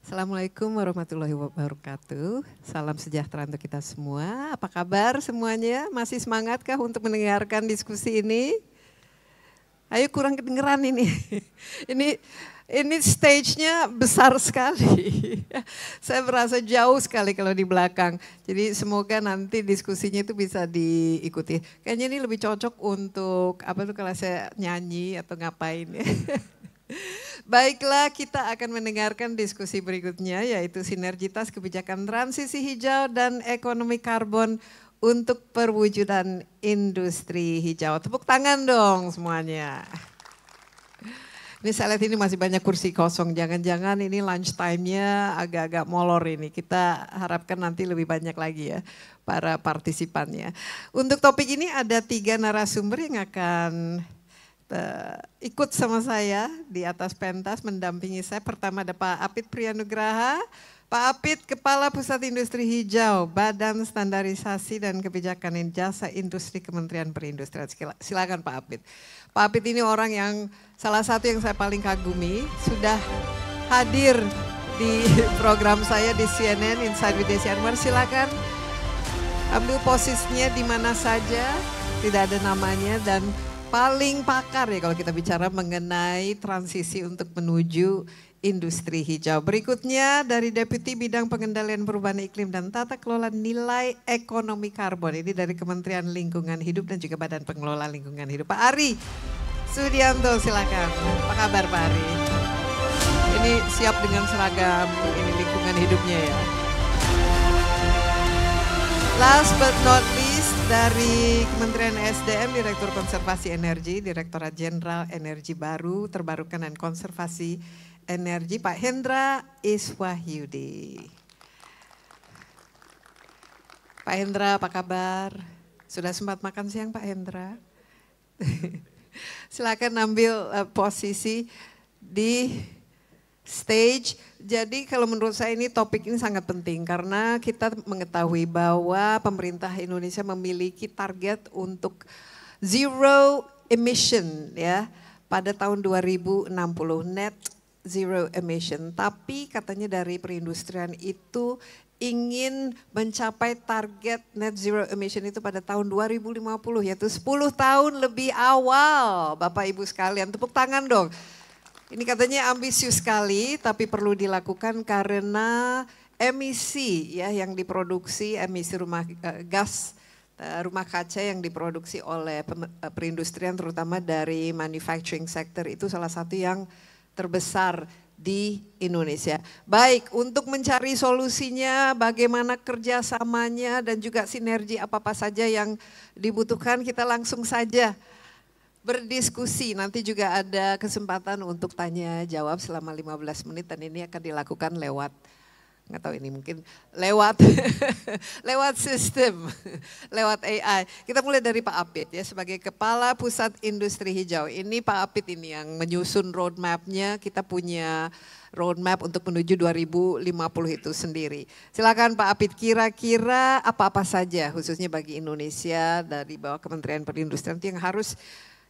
Assalamualaikum warahmatullahi wabarakatuh. Salam sejahtera untuk kita semua. Apa kabar semuanya? Masih semangatkah untuk mendengarkan diskusi ini? Ayo, kurang kedengeran ini. Ini ini stage-nya besar sekali. Saya merasa jauh sekali kalau di belakang. Jadi semoga nanti diskusinya itu bisa diikuti. Kayaknya ini lebih cocok untuk apa tuh kalau saya nyanyi atau ngapain ya. Baiklah, kita akan mendengarkan diskusi berikutnya, yaitu sinergitas kebijakan transisi hijau dan ekonomi karbon untuk perwujudan industri hijau. Tepuk tangan dong semuanya. Ini saya lihat ini masih banyak kursi kosong, jangan-jangan ini lunch time-nya agak-agak molor ini. Kita harapkan nanti lebih banyak lagi ya para partisipannya. Untuk topik ini ada 3 narasumber yang akan ikut sama saya di atas pentas mendampingi saya. Pertama ada Pak Apit Priyanugraha. Pak Apit, Kepala Pusat Industri Hijau, Badan Standarisasi dan Kebijakan Jasa Industri Kementerian Perindustrian. Silakan Pak Apit. Pak Apit ini orang yang salah satu yang saya paling kagumi, sudah hadir di program saya di CNN Inside with Desi Anwar. Silakan ambil posisinya di mana saja, tidak ada namanya, dan paling pakar ya kalau kita bicara mengenai transisi untuk menuju industri hijau. Berikutnya dari Deputi Bidang Pengendalian Perubahan Iklim dan Tata Kelola Nilai Ekonomi Karbon. Ini dari Kementerian Lingkungan Hidup dan juga Badan Pengelola Lingkungan Hidup. Pak Ari Sudianto, silakan. Apa kabar Pak Ari? Ini siap dengan seragam ini lingkungan hidupnya ya. Last but not least, dari Kementerian SDM, Direktur Konservasi Energi, Direktorat Jenderal Energi Baru, Terbarukan dan Konservasi Energi, Pak Hendra Iswahyudi. Pak Hendra, apa kabar? Sudah sempat makan siang Pak Hendra? Silakan ambil posisi di stage. Jadi kalau menurut saya ini topik ini sangat penting karena kita mengetahui bahwa pemerintah Indonesia memiliki target untuk zero emission ya pada tahun 2060, net zero emission. Tapi katanya dari perindustrian itu ingin mencapai target net zero emission itu pada tahun 2050, yaitu 10 tahun lebih awal. Bapak Ibu sekalian, tepuk tangan dong. Ini katanya ambisius sekali, tapi perlu dilakukan karena emisi ya yang diproduksi, emisi gas rumah kaca yang diproduksi oleh perindustrian terutama dari manufacturing sector itu salah satu yang terbesar di Indonesia. Baik, untuk mencari solusinya, bagaimana kerjasamanya dan juga sinergi apa-apa saja yang dibutuhkan, kita langsung saja berdiskusi. Nanti juga ada kesempatan untuk tanya jawab selama 15 menit dan ini akan dilakukan lewat, nggak tahu ini mungkin lewat lewat sistem, lewat AI. Kita mulai dari Pak Apit ya sebagai Kepala Pusat Industri Hijau. Ini Pak Apit ini yang menyusun roadmap-nya. Kita punya roadmap untuk menuju 2050 itu sendiri. Silakan Pak Apit, kira-kira apa-apa saja khususnya bagi Indonesia dari bawah Kementerian Perindustrian yang harus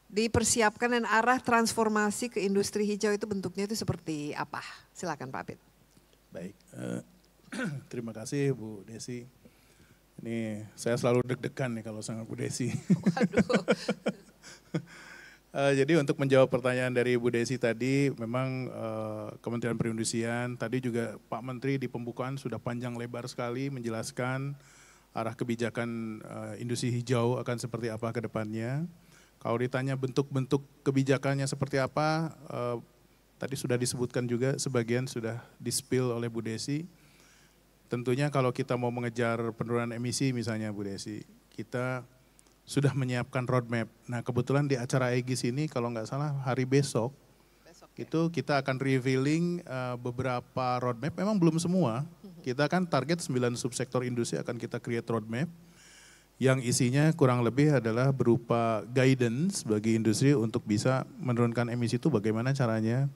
dipersiapkan dan arah transformasi ke industri hijau itu bentuknya itu seperti apa? Silakan Pak Apit. Baik, terima kasih Bu Desi. Ini saya selalu deg-degan nih kalau sama Bu Desi. Waduh. Jadi untuk menjawab pertanyaan dari Bu Desi tadi, memang Kementerian Perindustrian tadi juga Pak Menteri di pembukaan sudah panjang lebar sekali menjelaskan arah kebijakan industri hijau akan seperti apa ke depannya. Kalau ditanya bentuk-bentuk kebijakannya seperti apa, tadi sudah disebutkan juga, sebagian sudah di-spill oleh Bu Desi. Tentunya kalau kita mau mengejar penurunan emisi misalnya Bu Desi, kita sudah menyiapkan roadmap. Nah kebetulan di acara EGIS ini kalau nggak salah hari besok itu kita akan revealing beberapa roadmap, memang belum semua. Kita kan target 9 subsektor industri akan kita create roadmap. Yang isinya kurang lebih adalah berupa guidance bagi industri untuk bisa menurunkan emisi itu bagaimana caranya,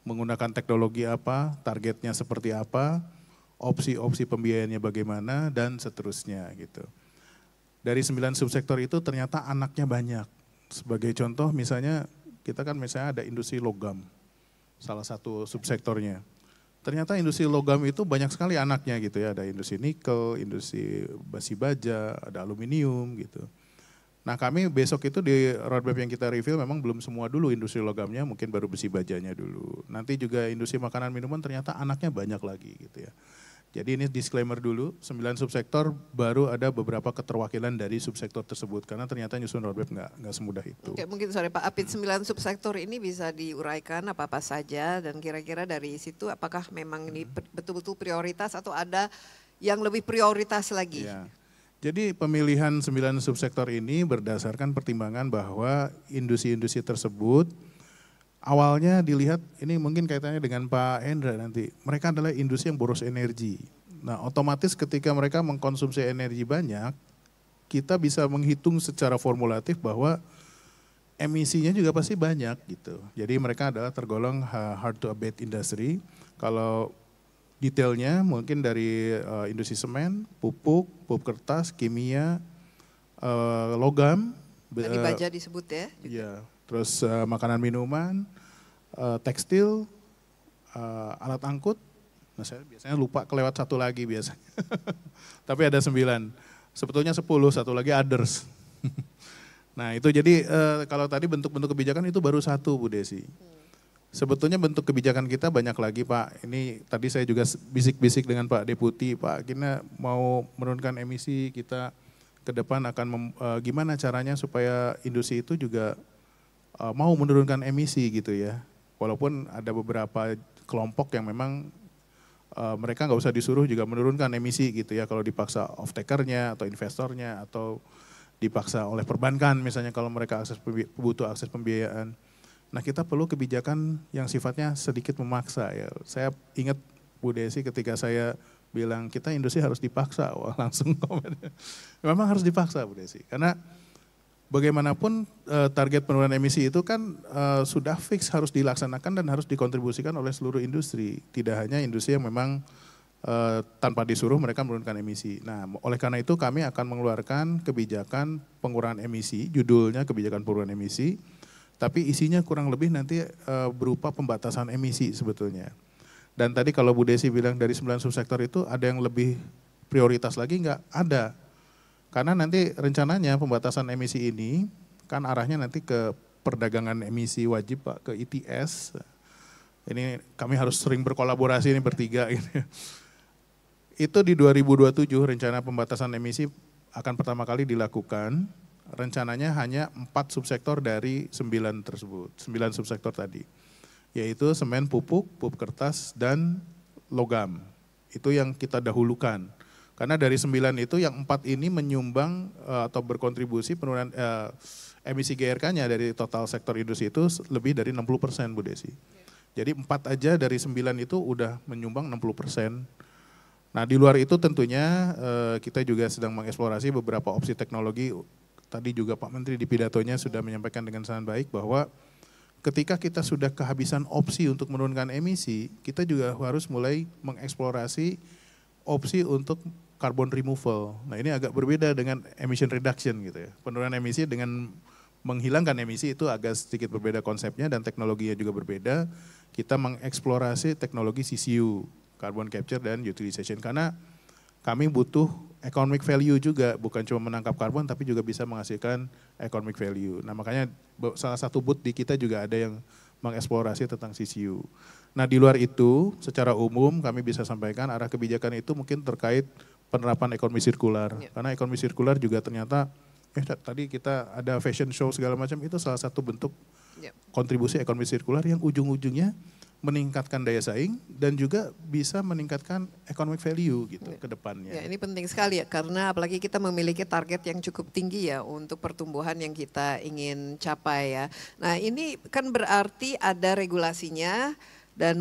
menggunakan teknologi apa, targetnya seperti apa, opsi-opsi pembiayaannya bagaimana, dan seterusnya gitu. Dari 9 subsektor itu ternyata anaknya banyak. Sebagai contoh misalnya kita kan misalnya ada industri logam, salah satu subsektornya. ternyata industri logam itu banyak sekali anaknya gitu ya. Ada industri nikel, industri besi baja, ada aluminium gitu. Nah kami besok itu di roadmap yang kita review memang belum semua dulu industri logamnya, mungkin baru besi bajanya dulu. Nanti juga industri makanan minuman ternyata anaknya banyak lagi gitu ya. Jadi ini disclaimer dulu, 9 subsektor baru ada beberapa keterwakilan dari subsektor tersebut. Karena ternyata nyusun roadmap nggak semudah itu. Oke, mungkin sorry Pak Apit, 9 subsektor ini bisa diuraikan apa-apa saja dan kira-kira dari situ apakah memang ini betul-betul prioritas atau ada yang lebih prioritas lagi? Ya. Jadi pemilihan 9 subsektor ini berdasarkan pertimbangan bahwa industri-industri tersebut awalnya dilihat, ini mungkin kaitannya dengan Pak Hendra nanti, mereka adalah industri yang boros energi. Nah otomatis ketika mereka mengkonsumsi energi banyak, kita bisa menghitung secara formulatif bahwa emisinya juga pasti banyak gitu. Jadi mereka adalah tergolong hard to abate industry. Kalau detailnya mungkin dari industri semen, pupuk kertas, kimia, logam. Tadi baja disebut ya? Iya, terus makanan minuman, tekstil, alat angkut. Nah saya biasanya lupa kelewat satu lagi biasanya. Tapi ada 9, sebetulnya 10, satu lagi others. Nah itu jadi kalau tadi bentuk-bentuk kebijakan itu baru satu Bu Desi. Sebetulnya bentuk kebijakan kita banyak lagi Pak. Ini tadi saya juga bisik-bisik dengan Pak Deputi, Pak kita mau menurunkan emisi, kita ke depan akan gimana caranya supaya industri itu juga mau menurunkan emisi gitu ya. Walaupun ada beberapa kelompok yang memang mereka nggak usah disuruh juga menurunkan emisi gitu ya kalau dipaksa off-takernya atau investornya atau dipaksa oleh perbankan misalnya kalau mereka butuh akses pembiayaan. Nah kita perlu kebijakan yang sifatnya sedikit memaksa ya. Saya ingat Bu Desi ketika saya bilang kita industri harus dipaksa, wah langsung komen. Memang harus dipaksa Bu Desi, karena bagaimanapun target penurunan emisi itu kan sudah fix harus dilaksanakan dan harus dikontribusikan oleh seluruh industri. Tidak hanya industri yang memang tanpa disuruh mereka menurunkan emisi. Nah oleh karena itu kami akan mengeluarkan kebijakan pengurangan emisi, judulnya kebijakan pengurangan emisi. Tapi isinya kurang lebih nanti berupa pembatasan emisi sebetulnya. Dan tadi kalau Bu Desi bilang dari 9 subsektor itu ada yang lebih prioritas lagi, enggak ada. Karena nanti rencananya pembatasan emisi ini kan arahnya nanti ke perdagangan emisi wajib Pak, ke ETS. Ini kami harus sering berkolaborasi ini bertiga. Itu di 2027 rencana pembatasan emisi akan pertama kali dilakukan. Rencananya hanya 4 subsektor dari 9 tersebut, 9 subsektor tadi. Yaitu semen, pupuk kertas, dan logam. Itu yang kita dahulukan. Karena dari 9 itu yang 4 ini menyumbang atau berkontribusi penurunan emisi GRK-nya dari total sektor industri itu lebih dari 60% Bu Desi. Jadi 4 aja dari 9 itu udah menyumbang 60%. Nah di luar itu tentunya kita juga sedang mengeksplorasi beberapa opsi teknologi. Tadi juga Pak Menteri di pidatonya sudah menyampaikan dengan sangat baik bahwa ketika kita sudah kehabisan opsi untuk menurunkan emisi, kita juga harus mulai mengeksplorasi opsi untuk carbon removal. Nah ini agak berbeda dengan emission reduction gitu ya. Penurunan emisi dengan menghilangkan emisi itu agak sedikit berbeda konsepnya dan teknologinya juga berbeda. Kita mengeksplorasi teknologi CCU, carbon capture dan utilization, karena kami butuh economic value juga, bukan cuma menangkap karbon tapi juga bisa menghasilkan economic value. Nah makanya salah satu booth di kita juga ada yang mengeksplorasi tentang CCU. Nah di luar itu secara umum kami bisa sampaikan arah kebijakan itu mungkin terkait penerapan ekonomi sirkular. Karena ekonomi sirkular juga ternyata, tadi kita ada fashion show segala macam, itu salah satu bentuk kontribusi ekonomi sirkular yang ujung-ujungnya meningkatkan daya saing dan juga bisa meningkatkan economic value gitu ke depannya. Ya, ini penting sekali ya, karena apalagi kita memiliki target yang cukup tinggi ya untuk pertumbuhan yang kita ingin capai ya. Nah ini kan berarti ada regulasinya dan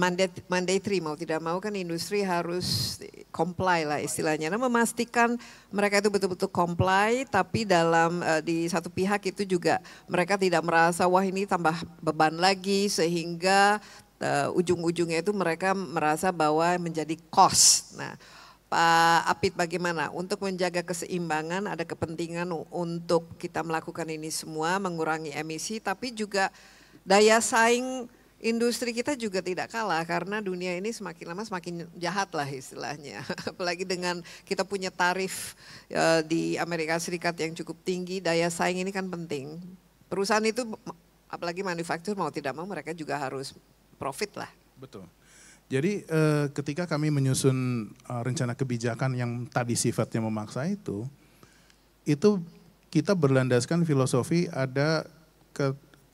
mandatory, mau tidak mau kan industri harus comply lah istilahnya. Nah memastikan mereka itu betul-betul comply, tapi dalam di satu pihak itu juga mereka tidak merasa wah ini tambah beban lagi sehingga ujung-ujungnya itu mereka merasa bahwa menjadi cost. Nah, Pak Apit bagaimana untuk menjaga keseimbangan, ada kepentingan untuk kita melakukan ini semua, mengurangi emisi, tapi juga daya saing industri kita juga tidak kalah karena dunia ini semakin lama semakin jahat lah istilahnya. Apalagi dengan kita punya tarif di Amerika Serikat yang cukup tinggi, daya saing ini kan penting. Perusahaan itu apalagi manufaktur mau tidak mau mereka juga harus profit lah. Betul. Jadi ketika kami menyusun rencana kebijakan yang tadi sifatnya memaksa itu kita berlandaskan filosofi ada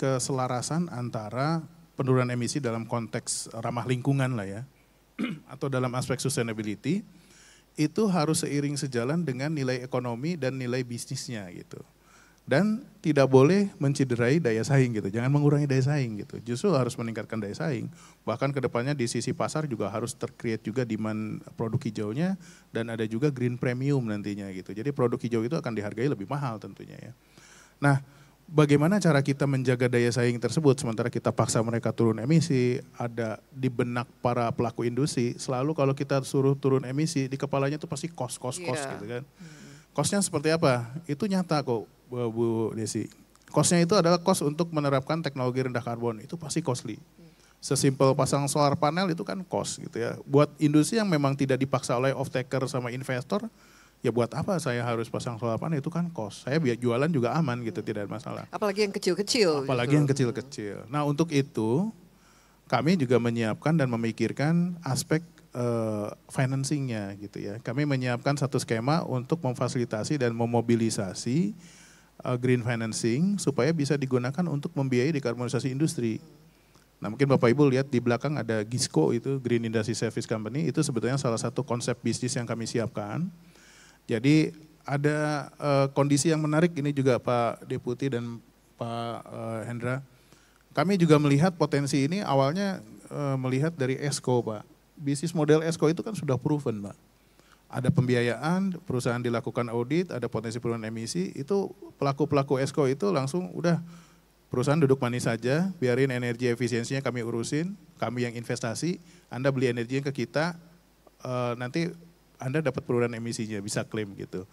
keselarasan antara penurunan emisi dalam konteks ramah lingkungan lah ya, atau dalam aspek sustainability, itu harus seiring sejalan dengan nilai ekonomi dan nilai bisnisnya gitu. Dan tidak boleh menciderai daya saing gitu, jangan mengurangi daya saing gitu, justru harus meningkatkan daya saing. Bahkan kedepannya di sisi pasar juga harus tercreate juga demand produk hijaunya dan ada juga green premium nantinya gitu. Jadi produk hijau itu akan dihargai lebih mahal tentunya ya. Nah, bagaimana cara kita menjaga daya saing tersebut sementara kita paksa mereka turun emisi? Ada di benak para pelaku industri selalu kalau kita suruh turun emisi di kepalanya itu pasti cost gitu kan. Costnya seperti apa? Itu nyata kok Bu Desi. Costnya itu adalah cost untuk menerapkan teknologi rendah karbon, itu pasti costly. Sesimpel pasang solar panel itu kan cost gitu ya. Buat industri yang memang tidak dipaksa oleh off-taker sama investor, ya buat apa saya harus pasang solar panel, itu kan cost. Saya biar jualan juga aman gitu, tidak ada masalah. Apalagi yang kecil-kecil. Apalagi yang kecil-kecil. Nah untuk itu kami juga menyiapkan dan memikirkan aspek financingnya gitu ya. Kami menyiapkan satu skema untuk memfasilitasi dan memobilisasi green financing supaya bisa digunakan untuk membiayai dekarbonisasi industri. Nah mungkin Bapak Ibu lihat di belakang ada GISCO itu, Green Industry Service Company, itu sebetulnya salah satu konsep bisnis yang kami siapkan. Jadi ada kondisi yang menarik ini juga Pak Deputi dan Pak Hendra. Kami juga melihat potensi ini awalnya melihat dari ESCO Pak. Bisnis model ESCO itu kan sudah proven Pak. Ada pembiayaan, perusahaan dilakukan audit, ada potensi penurunan emisi, itu pelaku-pelaku ESCO itu langsung udah perusahaan duduk manis saja, biarin energi efisiensinya kami urusin, kami yang investasi, Anda beli energinya ke kita, nanti Anda dapat penurunan emisinya, bisa klaim gitu.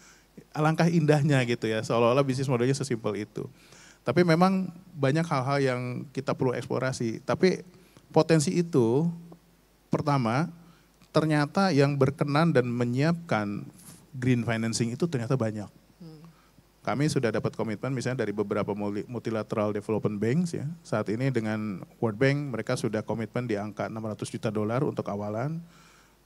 Alangkah indahnya gitu ya, seolah-olah bisnis modelnya sesimpel itu. Tapi memang banyak hal-hal yang kita perlu eksplorasi, tapi potensi itu pertama, ternyata yang berkenan dan menyiapkan green financing itu ternyata banyak. Kami sudah dapat komitmen misalnya dari beberapa multilateral development banks ya. Saat ini dengan World Bank mereka sudah komitmen di angka $600 juta untuk awalan.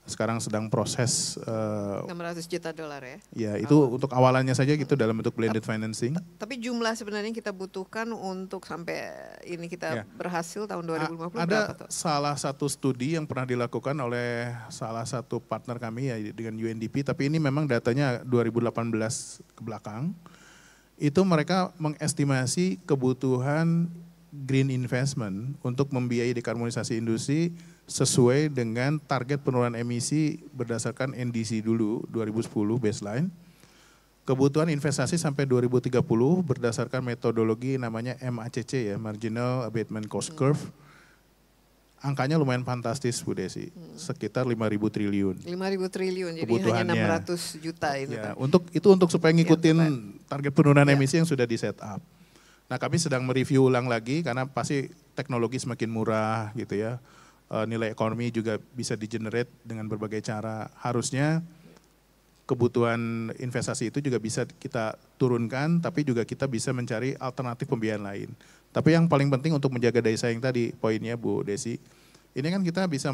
Sekarang sedang proses $600 juta ya? Ya itu untuk awalannya saja gitu dalam bentuk blended financing. Tapi jumlah sebenarnya kita butuhkan untuk sampai ini kita berhasil tahun 2050 ada berapa tuh? Salah satu studi yang pernah dilakukan oleh salah satu partner kami ya dengan UNDP, tapi ini memang datanya 2018 ke belakang. Itu mereka mengestimasi kebutuhan green investment untuk membiayai dekarbonisasi industri sesuai dengan target penurunan emisi berdasarkan NDC dulu 2010 baseline. Kebutuhan investasi sampai 2030 berdasarkan metodologi namanya MACC ya, Marginal Abatement Cost Curve. Angkanya lumayan fantastis Bu Desi, sekitar 5.000 triliun. 5.000 triliun, jadi hanya 600 juta ini. Ya, untuk supaya ngikutin target penurunan emisi yang sudah di set up. Nah kami sedang mereview ulang lagi karena pasti teknologi semakin murah gitu ya. Nilai ekonomi juga bisa di-generate dengan berbagai cara. Harusnya kebutuhan investasi itu juga bisa kita turunkan, tapi juga kita bisa mencari alternatif pembiayaan lain. Tapi yang paling penting untuk menjaga daya saing tadi, poinnya Bu Desi, ini kan kita bisa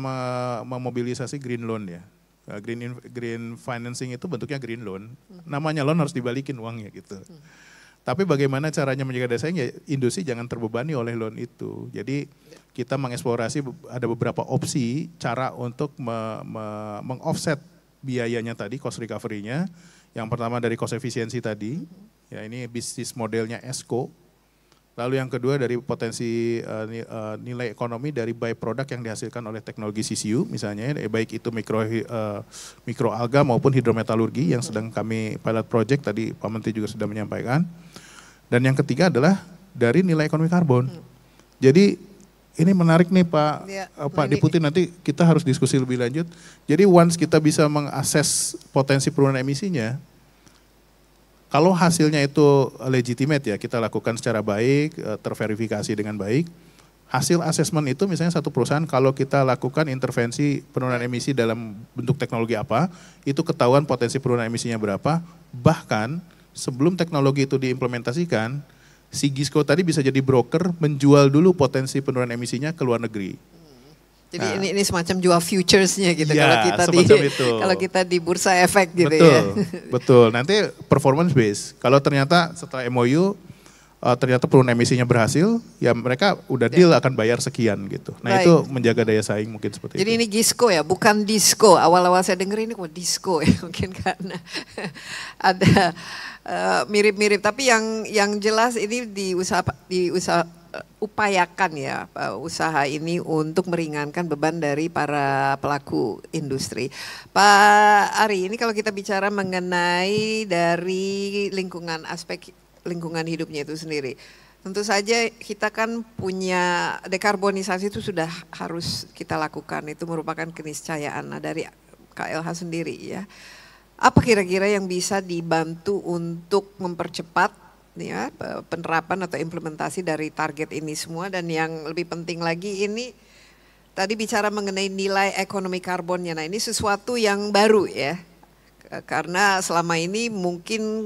memobilisasi green loan ya. Green financing itu bentuknya green loan, namanya loan harus dibalikin uangnya gitu. Tapi bagaimana caranya menjaga daya saing ya industri jangan terbebani oleh loan itu. Jadi kita mengeksplorasi ada beberapa opsi cara untuk meng-offset biayanya tadi, cost recovery-nya. Yang pertama dari cost efisiensi tadi, ya ini bisnis modelnya ESCO. Lalu yang kedua dari potensi nilai ekonomi dari byproduct yang dihasilkan oleh teknologi CCU misalnya, baik itu mikroalga maupun hidrometalurgi yang sedang kami pilot project tadi Pak Menteri juga sudah menyampaikan. Dan yang ketiga adalah dari nilai ekonomi karbon. Jadi ini menarik nih Pak Deputi, nanti kita harus diskusi lebih lanjut. Jadi once kita bisa mengakses potensi penurunan emisinya, kalau hasilnya itu legitimate ya, kita lakukan secara baik, terverifikasi dengan baik, hasil asesmen itu misalnya satu perusahaan kalau kita lakukan intervensi penurunan emisi dalam bentuk teknologi apa, itu ketahuan potensi penurunan emisinya berapa, bahkan sebelum teknologi itu diimplementasikan, si Gisco tadi bisa jadi broker menjual dulu potensi penurunan emisinya ke luar negeri. Jadi ini semacam jual futuresnya gitu ya, kalau kita di bursa efek gitu betul, ya. Betul, nanti performance base. Kalau ternyata setelah MOU ternyata penurunan emisinya berhasil, ya mereka udah deal akan bayar sekian gitu. Nah itu menjaga daya saing mungkin seperti itu. Jadi ini Gisco ya, bukan disco. Awal-awal saya denger ini kok disco ya, mungkin karena ada mirip-mirip. Tapi yang jelas ini upayakan ya usaha ini untuk meringankan beban dari para pelaku industri. Pak Ari, ini kalau kita bicara mengenai dari aspek lingkungan hidupnya itu sendiri. Tentu saja kita kan punya dekarbonisasi itu sudah harus kita lakukan, itu merupakan keniscayaan. Nah, dari KLH sendiri ya, apa kira-kira yang bisa dibantu untuk mempercepat ya penerapan atau implementasi dari target ini semua, dan yang lebih penting lagi ini tadi bicara mengenai nilai ekonomi karbonnya. Nah, ini sesuatu yang baru ya, karena selama ini mungkin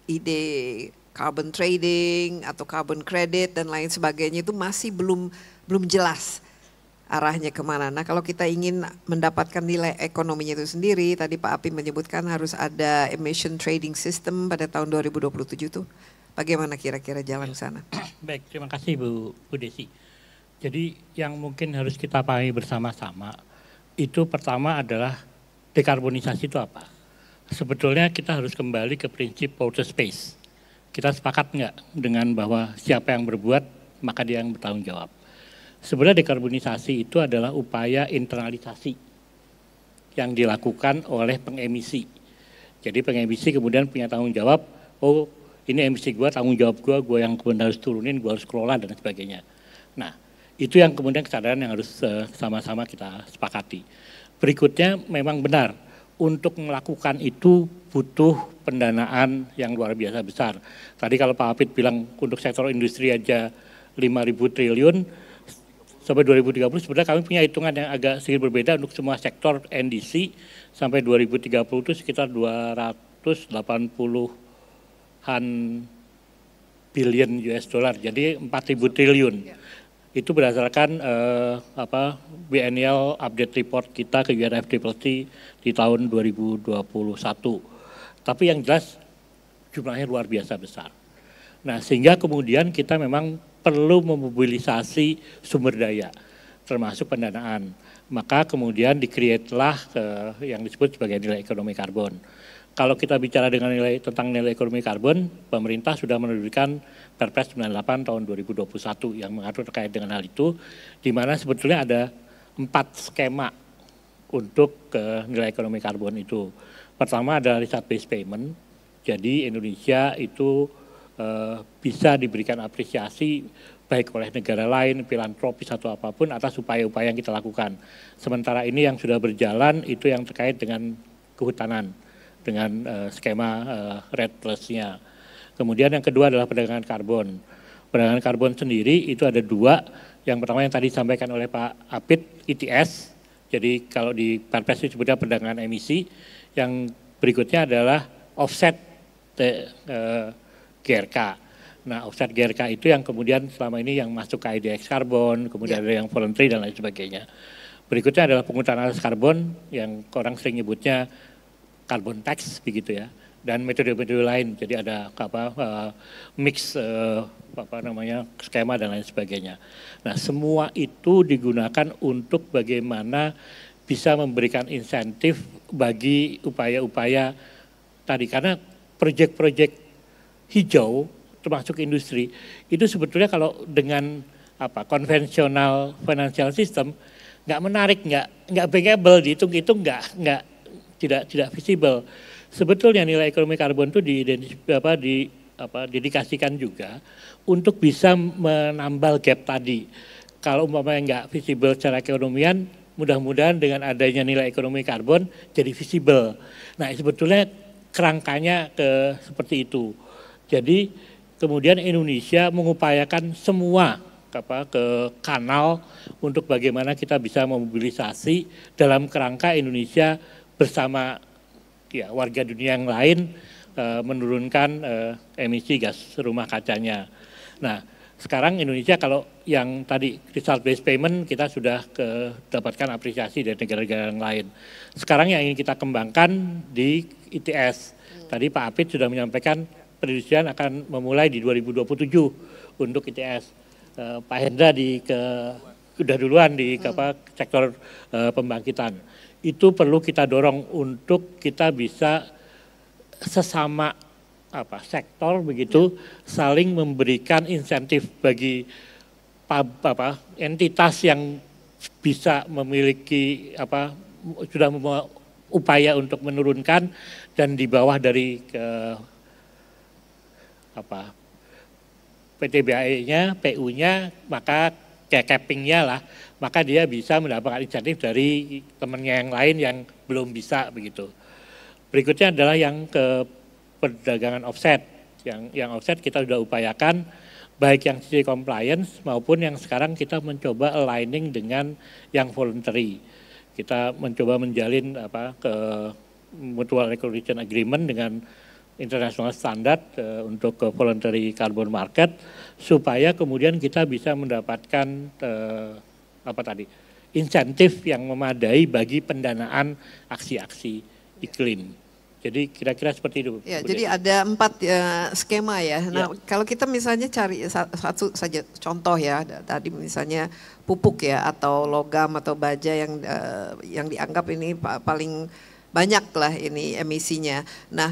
ide carbon trading atau carbon credit dan lain sebagainya itu masih belum jelas arahnya kemana. Nah, kalau kita ingin mendapatkan nilai ekonominya itu sendiri, tadi Pak Api menyebutkan harus ada emission trading system pada tahun 2027 tuh. Bagaimana kira-kira jalan ke sana? Baik, terima kasih Bu Desi. Jadi yang mungkin harus kita pahami bersama-sama itu pertama adalah dekarbonisasi itu apa? Sebetulnya kita harus kembali ke prinsip polluter space. Kita sepakat nggak dengan bahwa siapa yang berbuat maka dia yang bertanggung jawab. Sebenarnya dekarbonisasi itu adalah upaya internalisasi yang dilakukan oleh pengemisi. Jadi pengemisi kemudian punya tanggung jawab, oh ini emisi gue, tanggung jawab gue yang kemudian harus turunin, gue harus kelola dan sebagainya. Nah itu yang kemudian kesadaran yang harus sama-sama kita sepakati. Berikutnya memang benar, untuk melakukan itu butuh pendanaan yang luar biasa besar. Tadi kalau Pak Apit bilang untuk sektor industri aja 5.000 triliun, sampai 2030 sebenarnya kami punya hitungan yang agak sedikit berbeda untuk semua sektor NDC, sampai 2030 itu sekitar 280-an billion US dollar, jadi 4.000 triliun. Itu berdasarkan biennial update report kita ke UNFCCC di tahun 2021. Tapi yang jelas jumlahnya luar biasa besar. Nah sehingga kemudian kita memang perlu memobilisasi sumber daya, termasuk pendanaan. Maka kemudian di-create-lah yang disebut sebagai nilai ekonomi karbon. Kalau kita bicara tentang nilai ekonomi karbon, pemerintah sudah menerbitkan Perpres 98 tahun 2021 yang mengatur terkait dengan hal itu, di mana sebetulnya ada 4 skema untuk nilai ekonomi karbon itu. Pertama adalah riset based payment, jadi Indonesia itu bisa diberikan apresiasi baik oleh negara lain, filantropis atau apapun atas upaya-upaya yang kita lakukan. Sementara ini yang sudah berjalan itu yang terkait dengan kehutanan, dengan skema REDD Plus-nya. Kemudian yang kedua adalah perdagangan karbon. Perdagangan karbon sendiri itu ada 2. Yang pertama yang tadi disampaikan oleh Pak Apit, ETS. Jadi kalau di Perpres itu sebutnya perdagangan emisi. Yang berikutnya adalah offset GRK. Nah offset GRK itu yang kemudian selama ini yang masuk ke IDX karbon, kemudian ada yang voluntary dan lain sebagainya. Berikutnya adalah penghutan alas karbon yang orang sering nyebutnya carbon tax begitu ya, dan metode-metode lain. Jadi ada mix skema dan lain sebagainya. Nah semua itu digunakan untuk bagaimana bisa memberikan insentif bagi upaya-upaya tadi, karena proyek-proyek hijau termasuk industri itu sebetulnya kalau dengan konvensional financial system nggak menarik, nggak bankable, dihitung-hitung tidak visible. Sebetulnya nilai ekonomi karbon itu didedikasikan juga untuk bisa menambal gap tadi. Kalau umpamanya nggak visible secara keekonomian, mudah-mudahan dengan adanya nilai ekonomi karbon jadi visible. Nah sebetulnya kerangkanya seperti itu. Jadi kemudian Indonesia mengupayakan semua ke kanal untuk bagaimana kita bisa memobilisasi dalam kerangka Indonesia bersama ya warga dunia yang lain menurunkan emisi gas rumah kacanya. Nah, sekarang Indonesia kalau yang tadi result based payment kita sudah dapatkan apresiasi dari negara-negara yang lain. Sekarang yang ingin kita kembangkan di ITS. Tadi Pak Apit sudah menyampaikan perindustrian akan memulai di 2027 untuk ITS. Pak Hendra sudah duluan di sektor pembangkitan. Itu perlu kita dorong untuk kita bisa sesama sektor begitu saling memberikan insentif bagi entitas yang bisa memiliki sudah upaya untuk menurunkan dan di bawah dari PTBAE-nya, PU-nya, maka kayak capping-nya lah, maka dia bisa mendapatkan insentif dari temannya yang lain yang belum bisa begitu. Berikutnya adalah yang ke perdagangan offset. Yang offset kita sudah upayakan baik yang sisi compliance maupun yang sekarang kita mencoba aligning dengan yang voluntary. Kita mencoba menjalin ke mutual recognition agreement dengan international standard untuk ke voluntary carbon market supaya kemudian kita bisa mendapatkan insentif yang memadai bagi pendanaan aksi-aksi iklim. Jadi kira-kira seperti itu. Ya, jadi ada 4 skema ya. Nah, kalau kita misalnya cari satu saja contoh ya, tadi misalnya pupuk ya atau logam atau baja yang dianggap ini paling banyak lah ini emisinya. Nah,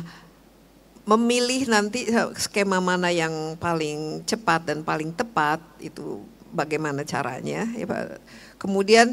memilih nanti skema mana yang paling cepat dan paling tepat itu bagaimana caranya ya Pak. Kemudian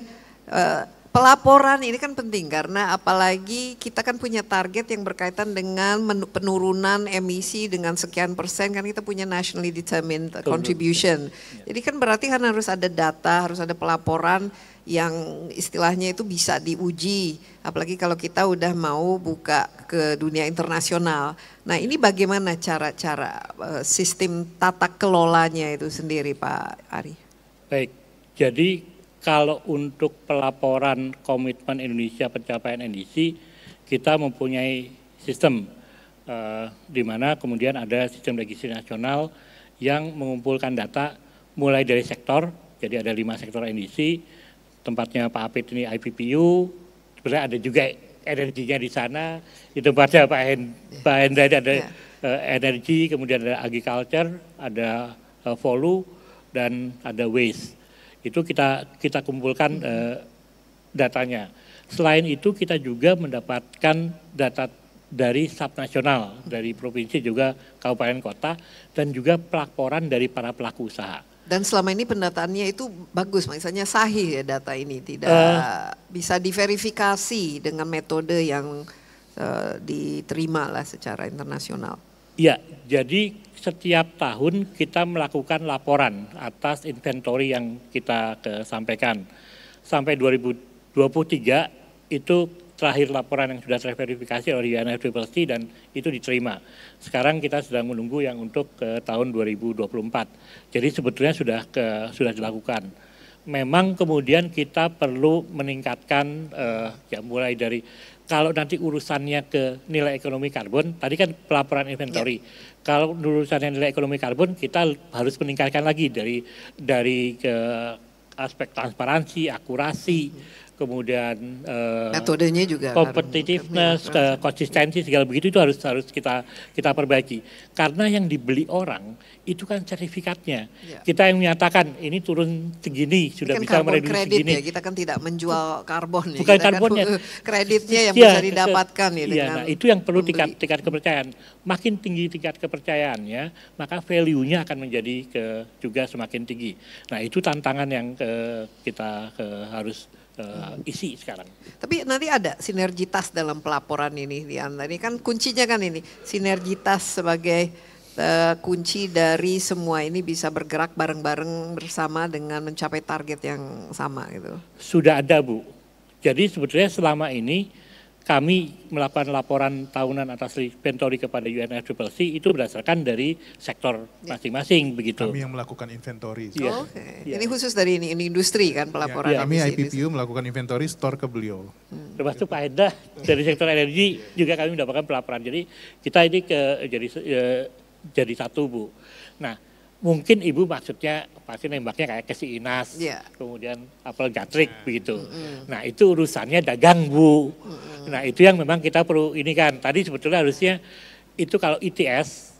pelaporan ini kan penting karena apalagi kita kan punya target yang berkaitan dengan penurunan emisi dengan sekian persen kan kita punya nationally determined contribution. Jadi kan berarti kan harus ada data, harus ada pelaporan yang istilahnya itu bisa diuji, apalagi kalau kita udah mau buka ke dunia internasional. Nah ini bagaimana cara-cara sistem tata kelolanya itu sendiri Pak Ari? Baik, jadi kalau untuk pelaporan komitmen Indonesia pencapaian NDC, kita mempunyai sistem di mana kemudian ada sistem registrasi nasional yang mengumpulkan data mulai dari sektor, jadi ada 5 sektor NDC, tempatnya Pak Apit ini IPPU, sebenarnya ada juga energinya di sana, di tempatnya Pak Hendra ada energi, kemudian ada agriculture, ada volu, dan ada waste. Itu kita kumpulkan datanya. Selain itu kita juga mendapatkan data dari subnasional, dari provinsi juga kabupaten kota, dan juga pelaporan dari para pelaku usaha. Dan selama ini pendataannya itu bagus, misalnya sahih ya data ini, tidak bisa diverifikasi dengan metode yang diterima lah secara internasional. Ya, jadi setiap tahun kita melakukan laporan atas inventory yang kita sampaikan. Sampai 2023 itu terakhir laporan yang sudah terverifikasi oleh UNFCCC dan itu diterima. Sekarang kita sedang menunggu yang untuk ke tahun 2024. Jadi sebetulnya sudah dilakukan. Memang kemudian kita perlu meningkatkan ya mulai dari kalau nanti urusannya ke nilai ekonomi karbon, tadi kan pelaporan inventory. Kalau urusannya nilai ekonomi karbon kita harus meningkatkan lagi dari ke aspek transparansi, akurasi, kemudian metodenya juga competitiveness, konsistensi segala begitu itu harus kita perbaiki. Karena yang dibeli orang itu kan sertifikatnya. Ya. Kita yang menyatakan ini turun segini sudah bisa mereduksi segini. Ya, kita kan tidak menjual karbon ya. Bukan karbonnya. Kan, kreditnya yang bisa didapatkan ya. Nah, itu yang perlu tingkat kepercayaan. Makin tinggi tingkat kepercayaannya, maka value-nya akan menjadi juga semakin tinggi. Nah, itu tantangan yang kita harus isi sekarang. Tapi nanti ada sinergitas dalam pelaporan ini, Dian. Ini kan kuncinya kan ini, sinergitas sebagai kunci dari semua ini bisa bergerak bareng-bareng bersama dengan mencapai target yang sama gitu. Sudah ada Bu. Jadi sebetulnya selama ini kami melakukan laporan tahunan atas inventory kepada UNFCCC itu berdasarkan dari sektor masing-masing begitu. Kami yang melakukan inventory. Oh, Oke. Ini khusus dari ini industri kan pelaporan. Kami IPPU melakukan inventory store ke beliau. Termasuk Pak Eda dari sektor energi juga kami mendapatkan pelaporan. Jadi kita ini jadi satu Bu. Nah mungkin Ibu maksudnya pasti nembaknya kayak ke si Inas, kemudian apel gatrik begitu. Nah itu urusannya dagang Bu. Nah itu yang memang kita perlu ini kan. Tadi sebetulnya harusnya itu kalau ETS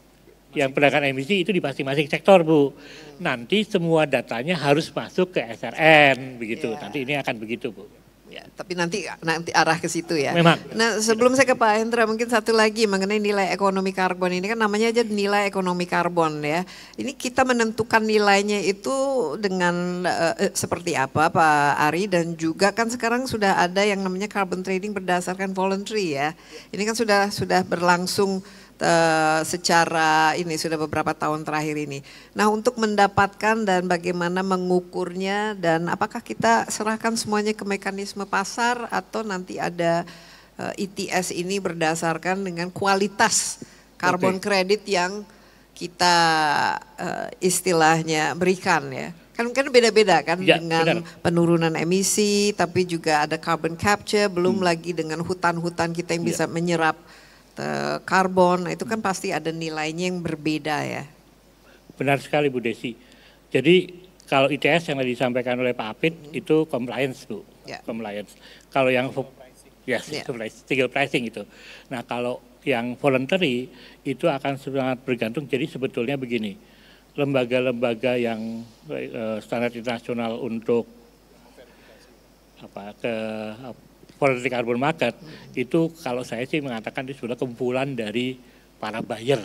yang perdagangan emisi itu di masing-masing sektor Bu. Nanti semua datanya harus masuk ke SRN begitu. Nanti ini akan begitu Bu. Ya, tapi nanti arah ke situ ya. Memang. Nah, sebelum saya ke Pak Hendra, mungkin satu lagi mengenai nilai ekonomi karbon ini kan namanya aja nilai ekonomi karbon ya. Ini kita menentukan nilainya itu dengan seperti apa Pak Ari, dan juga kan sekarang sudah ada yang namanya carbon trading berdasarkan voluntary ya. Ini kan sudah berlangsung secara ini sudah beberapa tahun terakhir ini. Nah untuk mendapatkan dan bagaimana mengukurnya dan apakah kita serahkan semuanya ke mekanisme pasar atau nanti ada ETS ini berdasarkan dengan kualitas karbon kredit yang kita istilahnya berikan ya. Kan beda-beda kan ya, dengan penurunan emisi, tapi juga ada carbon capture, belum lagi dengan hutan-hutan kita yang bisa menyerap karbon, itu kan pasti ada nilainya yang berbeda ya. Benar sekali Bu Desi. Jadi kalau ITS yang tadi disampaikan oleh Pak Apit itu compliance Bu, compliance. Kalau yang single pricing itu. Nah kalau yang voluntary itu akan sangat bergantung. Jadi sebetulnya begini, lembaga-lembaga yang standar internasional untuk voluntary carbon market itu kalau saya sih mengatakan itu sudah kumpulan dari para buyer.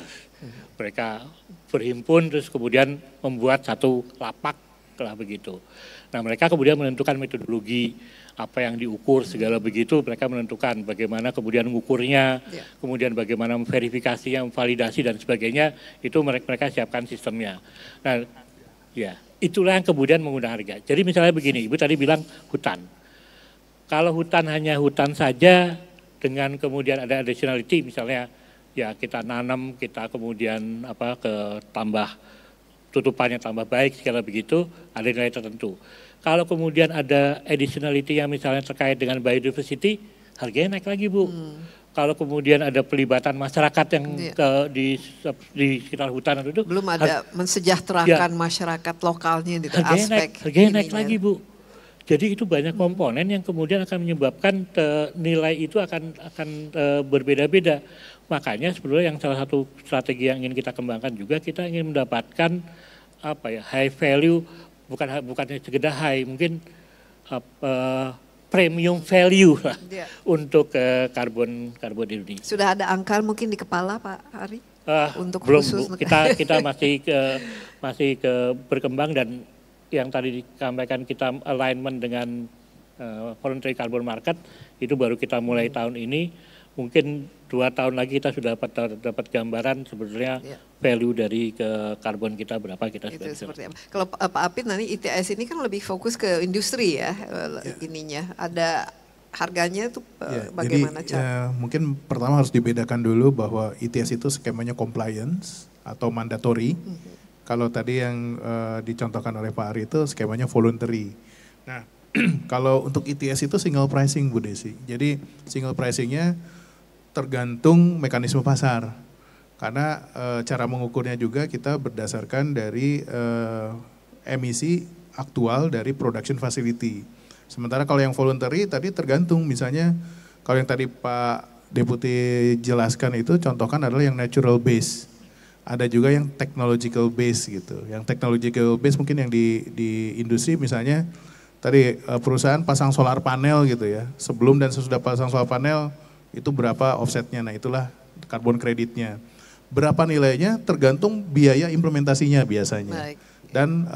Mereka berhimpun terus kemudian membuat satu lapak lah begitu. Nah mereka kemudian menentukan metodologi apa yang diukur segala begitu, mereka menentukan bagaimana kemudian mengukurnya, kemudian bagaimana memverifikasinya, memvalidasi dan sebagainya, itu mereka siapkan sistemnya. Nah ya itulah yang kemudian mengundang harga. Jadi misalnya begini, Ibu tadi bilang hutan. Kalau hutan hanya hutan saja dengan kemudian ada additionality misalnya ya kita nanam, kita kemudian tambah tutupannya tambah baik segala begitu, ada nilai tertentu. Kalau kemudian ada additionality yang misalnya terkait dengan biodiversity, harganya naik lagi Bu. Kalau kemudian ada pelibatan masyarakat yang di sekitar hutan itu belum ada mensejahterakan masyarakat lokalnya itu harganya naik lagi Bu. Jadi itu banyak komponen yang kemudian akan menyebabkan nilai itu akan berbeda-beda. Makanya sebetulnya yang salah satu strategi yang ingin kita kembangkan juga, kita ingin mendapatkan high value, bukan sekedar high, mungkin premium value lah untuk karbon Indonesia. Sudah ada angka mungkin di kepala Pak Ari? Untuk belum khusus Bu. Kita masih berkembang dan yang tadi disampaikan kita alignment dengan voluntary carbon market itu baru kita mulai tahun ini. Mungkin 2 tahun lagi kita sudah dapat gambaran sebetulnya value dari karbon kita berapa kita sudah. Seperti apa. Kalau Pak Apit nanti ITS ini kan lebih fokus ke industri ya ininya. Ada harganya tuh bagaimana cara? Mungkin pertama harus dibedakan dulu bahwa ITS itu skemanya compliance atau mandatory. Kalau tadi yang dicontohkan oleh Pak Ari itu skemanya voluntary. Nah, kalau untuk ITS itu single pricing Bu Desi. Jadi single pricingnya tergantung mekanisme pasar. Karena cara mengukurnya juga kita berdasarkan dari emisi aktual dari production facility. Sementara kalau yang voluntary tadi tergantung, misalnya kalau yang tadi Pak Deputi jelaskan itu contohkan adalah yang natural base. Ada juga yang technological base gitu. Yang technological base mungkin yang di industri misalnya tadi perusahaan pasang solar panel gitu ya. Sebelum dan sesudah pasang solar panel itu berapa offsetnya. Nah itulah karbon kreditnya. Berapa nilainya tergantung biaya implementasinya biasanya. Dan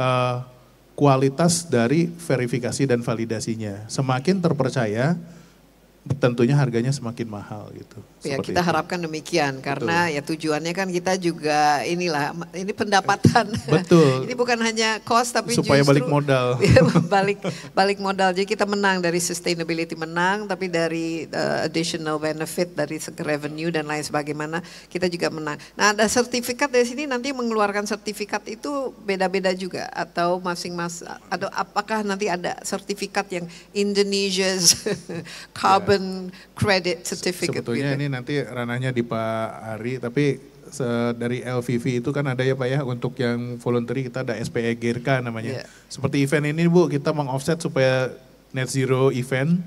kualitas dari verifikasi dan validasinya. Semakin terpercaya tentunya harganya semakin mahal gitu. Ya, Seperti kita itu. harapkan demikian karena ya tujuannya kan kita juga inilah ini pendapatan. Betul. Ini bukan hanya cost tapi Supaya justru balik modal. balik modal. Jadi kita menang dari sustainability menang, tapi dari additional benefit dari segi revenue dan lain sebagaimana kita juga menang. Nah, ada sertifikat dari sini nanti mengeluarkan sertifikat itu beda-beda juga atau masing-masing atau apakah nanti ada sertifikat yang Indonesia's carbon credit certificate Sebetulnya gitu. ini nanti ranahnya di Pak Ari, tapi dari LVV itu kan ada ya Pak ya, untuk yang voluntary kita ada SPE GRK namanya. Yeah. Seperti event ini Bu, kita mengoffset supaya net zero event,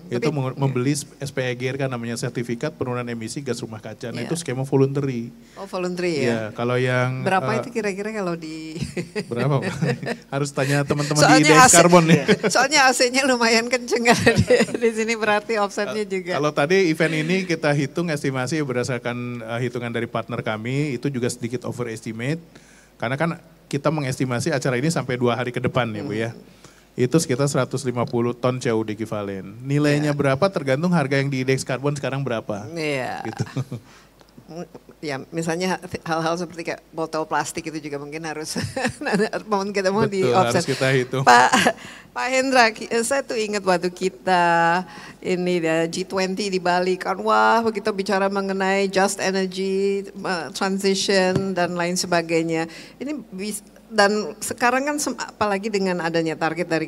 itu membeli SPE GRK namanya sertifikat penurunan emisi gas rumah kaca. Nah itu skema voluntary. Oh voluntary ya? Ya, kalau yang... Berapa itu kira-kira kalau di... Berapa Pak? Harus tanya teman-teman di IDX Carbon nih. Soalnya AC-nya lumayan kenceng kan di sini berarti offsetnya juga. Kalau tadi event ini kita hitung estimasi berdasarkan hitungan dari partner kami, itu juga sedikit overestimate. Karena kan kita mengestimasi acara ini sampai 2 hari ke depan ya Bu ya. Itu sekitar 150 ton CO2 ekivalen. Nilainya berapa tergantung harga yang di IDX Carbon sekarang berapa. Iya. Gitu. Ya misalnya hal-hal seperti kayak botol plastik itu juga mungkin harus kita mau di offset. Harus kita hitung. Pak Hendra, saya tuh ingat waktu kita ini ya G20 di Bali kan, wah kita bicara mengenai just energy transition dan lain sebagainya. Ini dan sekarang kan apalagi dengan adanya target dari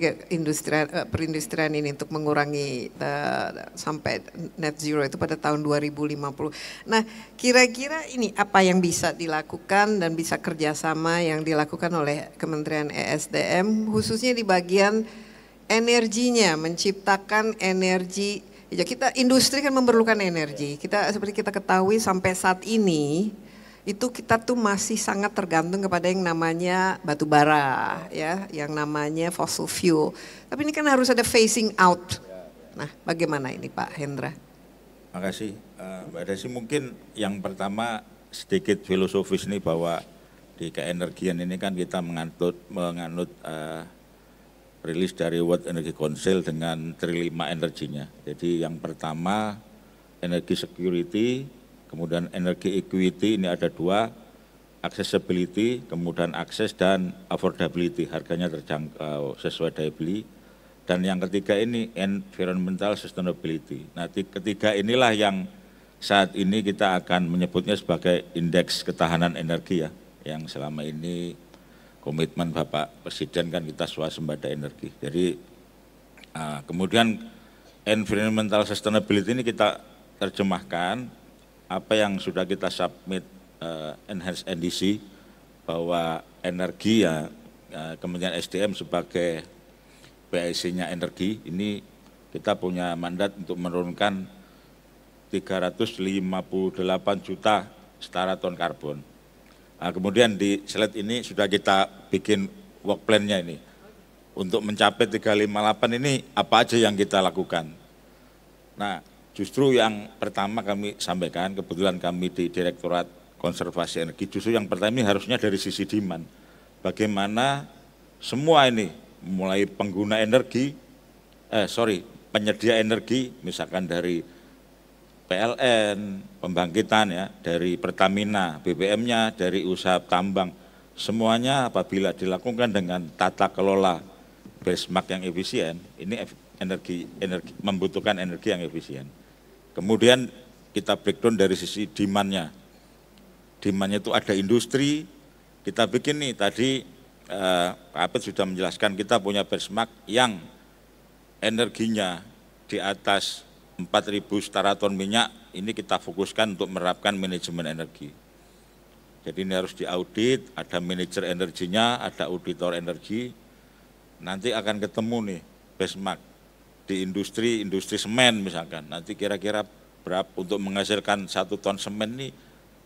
perindustrian ini untuk mengurangi sampai net zero itu pada tahun 2050. Nah, kira-kira ini apa yang bisa dilakukan dan bisa kerjasama yang dilakukan oleh Kementerian ESDM khususnya di bagian energinya, menciptakan energi. Ya, industri kan memerlukan energi. Seperti kita ketahui sampai saat ini itu kita tuh masih sangat tergantung kepada yang namanya batu bara, ya, yang namanya fossil fuel. Tapi ini kan harus ada phasing out. Nah, bagaimana ini Pak Hendra? Makasih Mbak Desi. Mungkin yang pertama sedikit filosofis nih bahwa di keenergian ini kan kita menganut rilis dari World Energy Council dengan Tri 5 energinya. Jadi yang pertama energi security, kemudian energi equity, ini ada 2, accessibility, kemudian akses dan affordability, harganya terjangkau sesuai daya beli. Dan yang ketiga ini environmental sustainability. Nah, ketiga inilah yang saat ini kita akan menyebutnya sebagai indeks ketahanan energi ya, yang selama ini komitmen Bapak Presiden kan kita swasembada energi. Jadi kemudian environmental sustainability ini kita terjemahkan apa yang sudah kita submit enhanced NDC bahwa energi ya Kementerian SDM sebagai PIC-nya energi ini kita punya mandat untuk menurunkan 358 juta setara ton karbon. Nah, kemudian di slide ini sudah kita bikin work plan-nya ini. Untuk mencapai 358 ini apa aja yang kita lakukan. Nah, justru yang pertama kami sampaikan, kebetulan kami di Direktorat Konservasi Energi, justru yang pertama ini harusnya dari sisi demand. Bagaimana semua ini, mulai pengguna energi, penyedia energi, misalkan dari PLN, pembangkitan ya, dari Pertamina, BBM-nya, dari usaha tambang, semuanya apabila dilakukan dengan tata kelola benchmark yang efisien, ini energi membutuhkan energi yang efisien. Kemudian kita breakdown dari sisi demand-nya. Demand-nya itu ada industri, kita bikin nih tadi Pak Apit sudah menjelaskan kita punya benchmark yang energinya di atas 4.000 setara ton minyak, ini kita fokuskan untuk menerapkan manajemen energi. Jadi ini harus diaudit, ada manajer energinya, ada auditor energi, nanti akan ketemu nih benchmark. Di industri semen misalkan, nanti kira-kira berapa untuk menghasilkan 1 ton semen ini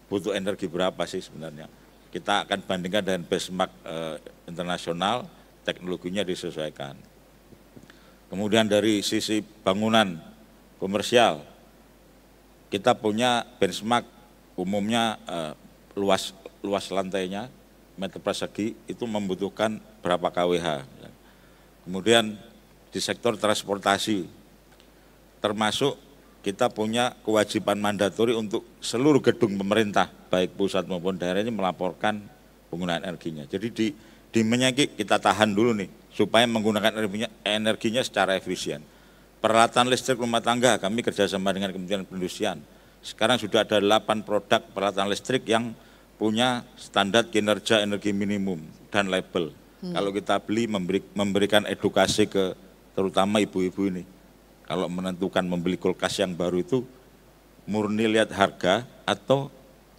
butuh energi berapa sih sebenarnya. Kita akan bandingkan dengan benchmark internasional, teknologinya disesuaikan. Kemudian dari sisi bangunan komersial, kita punya benchmark umumnya luas lantainya, meter persegi itu membutuhkan berapa kWh. Kemudian di sektor transportasi, termasuk kita punya kewajiban mandatori untuk seluruh gedung pemerintah, baik pusat maupun daerah ini melaporkan penggunaan energinya. Jadi demandnya kita tahan dulu nih, supaya menggunakan energinya secara efisien. Peralatan listrik rumah tangga, kami kerjasama dengan Kementerian Perindustrian. Sekarang sudah ada 8 produk peralatan listrik yang punya standar kinerja energi minimum dan label. Kalau kita beli memberikan edukasi ke terutama ibu-ibu ini. Kalau menentukan membeli kulkas yang baru itu murni lihat harga atau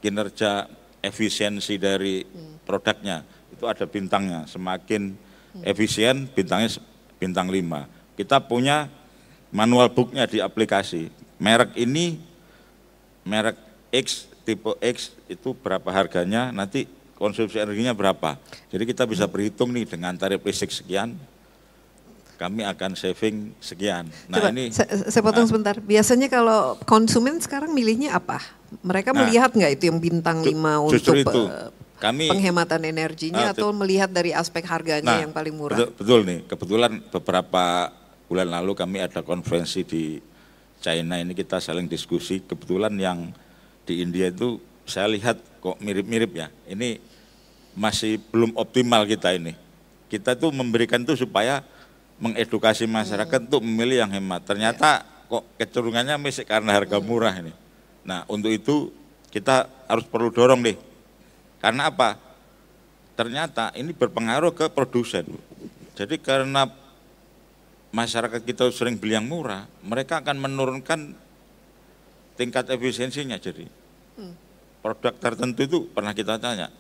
kinerja efisiensi dari produknya. Itu ada bintangnya, semakin efisien bintangnya bintang 5. Kita punya manual booknya di aplikasi. Merek ini, merek X, tipe X itu berapa harganya, nanti konsumsi energinya berapa. Jadi kita bisa berhitung nih dengan tarif listrik sekian, kami akan saving sekian. Nah, coba, ini saya potong sebentar. Biasanya kalau konsumen sekarang milihnya apa? Mereka melihat nggak itu yang bintang 5 untuk itu, kami, penghematan energinya atau melihat dari aspek harganya yang paling murah? Betul nih, kebetulan beberapa bulan lalu kami ada konferensi di China, ini kita saling diskusi. Kebetulan yang di India itu saya lihat kok mirip-mirip ya. Ini masih belum optimal kita ini. Kita tuh memberikan tuh supaya mengedukasi masyarakat untuk memilih yang hemat. Ternyata kok kecenderungannya masih karena harga murah ini. Nah, untuk itu kita harus perlu dorong deh. Karena apa? Ternyata ini berpengaruh ke produsen. Jadi karena masyarakat kita sering beli yang murah, mereka akan menurunkan tingkat efisiensinya. Jadi produk tertentu itu pernah kita tanya,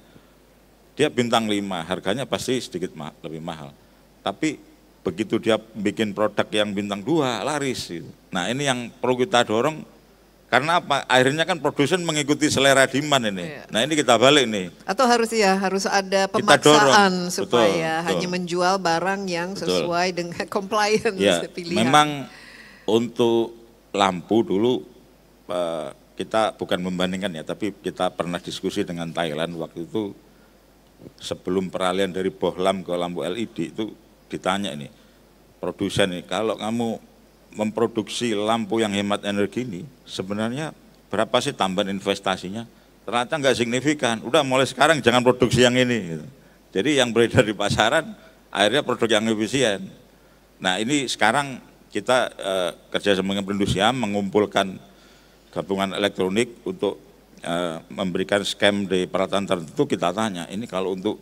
dia bintang 5, harganya pasti sedikit lebih mahal. Tapi begitu dia bikin produk yang bintang 2, laris. Nah, ini yang perlu kita dorong, karena apa? Akhirnya kan produsen mengikuti selera demand ini. Iya. Nah, ini kita balik nih. Atau harus ada pemaksaan supaya hanya menjual barang yang sesuai dengan compliance pilihan. Memang untuk lampu dulu kita bukan membandingkan ya, tapi kita pernah diskusi dengan Thailand waktu itu sebelum peralihan dari bohlam ke lampu LED itu ditanya ini, produsen ini, kalau kamu memproduksi lampu yang hemat energi ini, sebenarnya berapa sih tambahan investasinya? Ternyata nggak signifikan, udah mulai sekarang jangan produksi yang ini. Gitu. Jadi yang beredar di pasaran, akhirnya produk yang efisien. Nah, ini sekarang kita kerjasama dengan perindustrian mengumpulkan gabungan elektronik untuk memberikan scam di peralatan tertentu. Kita tanya, ini kalau untuk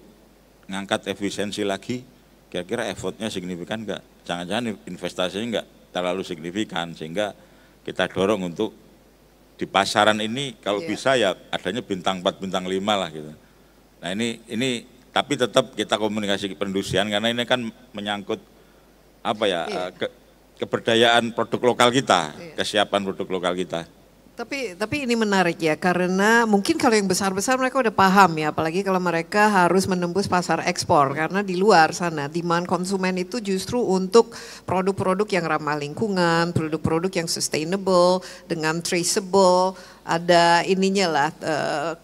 ngangkat efisiensi lagi, kira-kira effortnya signifikan enggak? Jangan-jangan investasinya enggak terlalu signifikan, sehingga kita dorong untuk di pasaran ini kalau bisa ya adanya bintang 4, bintang 5 lah gitu. Nah, ini tapi tetap kita komunikasi ke perindustrian karena ini kan menyangkut apa ya, keberdayaan produk lokal kita, kesiapan produk lokal kita. Tapi ini menarik ya, karena mungkin kalau yang besar-besar mereka udah paham ya, apalagi kalau mereka harus menembus pasar ekspor, karena di luar sana demand konsumen itu justru untuk produk-produk yang ramah lingkungan, produk-produk yang sustainable, dengan traceable, ada ininya lah,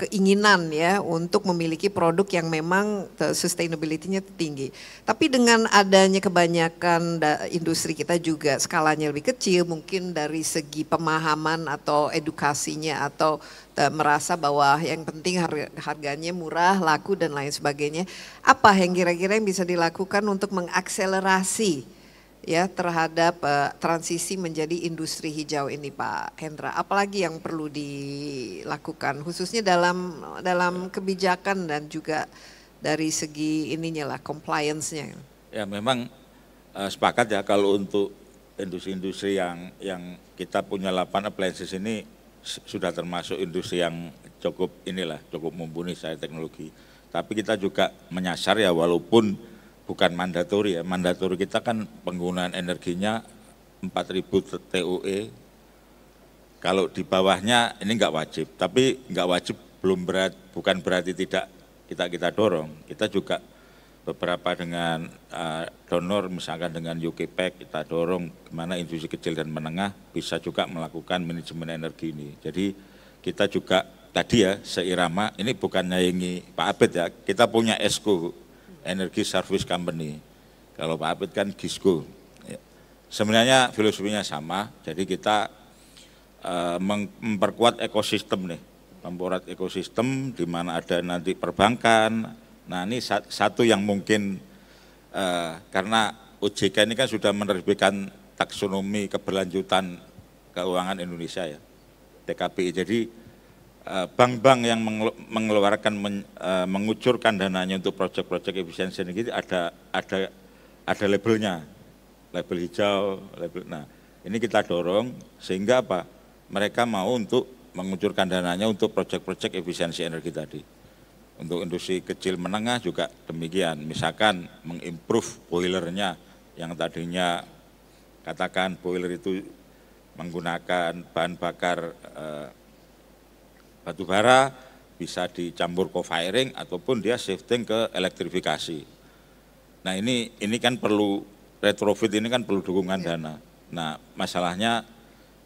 keinginan ya untuk memiliki produk yang memang sustainability-nya tinggi. Tapi dengan adanya kebanyakan industri kita juga skalanya lebih kecil, mungkin dari segi pemahaman atau edukasinya atau merasa bahwa yang penting harganya murah, laku dan lain sebagainya. Apa yang kira-kira yang bisa dilakukan untuk mengakselerasi ya terhadap transisi menjadi industri hijau ini, Pak Hendra? Apalagi yang perlu dilakukan khususnya dalam kebijakan dan juga dari segi ininya lah, compliance-nya? Ya, memang sepakat ya kalau untuk industri-industri yang kita punya 8 appliances ini sudah termasuk industri yang cukup mumpuni secara teknologi. Tapi kita juga menyasar ya, walaupun bukan mandatori ya, mandatori kita kan penggunaan energinya 4.000 TUE. Kalau di bawahnya ini enggak wajib, tapi enggak wajib bukan berarti tidak kita dorong. Kita juga beberapa dengan donor, misalkan dengan UKPEC, kita dorong kemana industri kecil dan menengah bisa juga melakukan manajemen energi ini. Jadi kita juga tadi ya seirama, ini bukan nyaingi Pak Abed ya, kita punya ESCO, Energy Service Company. Kalau Pak Abed kan GISCO. Sebenarnya filosofinya sama, jadi kita memperkuat ekosistem nih, memperkuat ekosistem di mana ada nanti perbankan. Nah ini satu yang mungkin karena OJK ini kan sudah menerbitkan taksonomi keberlanjutan keuangan Indonesia ya, TKPI. Jadi bank-bank yang mengeluarkan mengucurkan dananya untuk proyek-proyek efisiensi ini ada labelnya, label hijau, label. Nah ini kita dorong sehingga apa? Mereka mau untuk mengucurkan dananya untuk proyek-proyek efisiensi energi tadi. Untuk industri kecil menengah juga demikian. Misalkan mengimprove boilernya yang tadinya katakan boiler itu menggunakan bahan bakar batu bara, bisa dicampur co-firing ataupun dia shifting ke elektrifikasi. Nah ini kan perlu retrofit, ini kan perlu dukungan dana. Nah masalahnya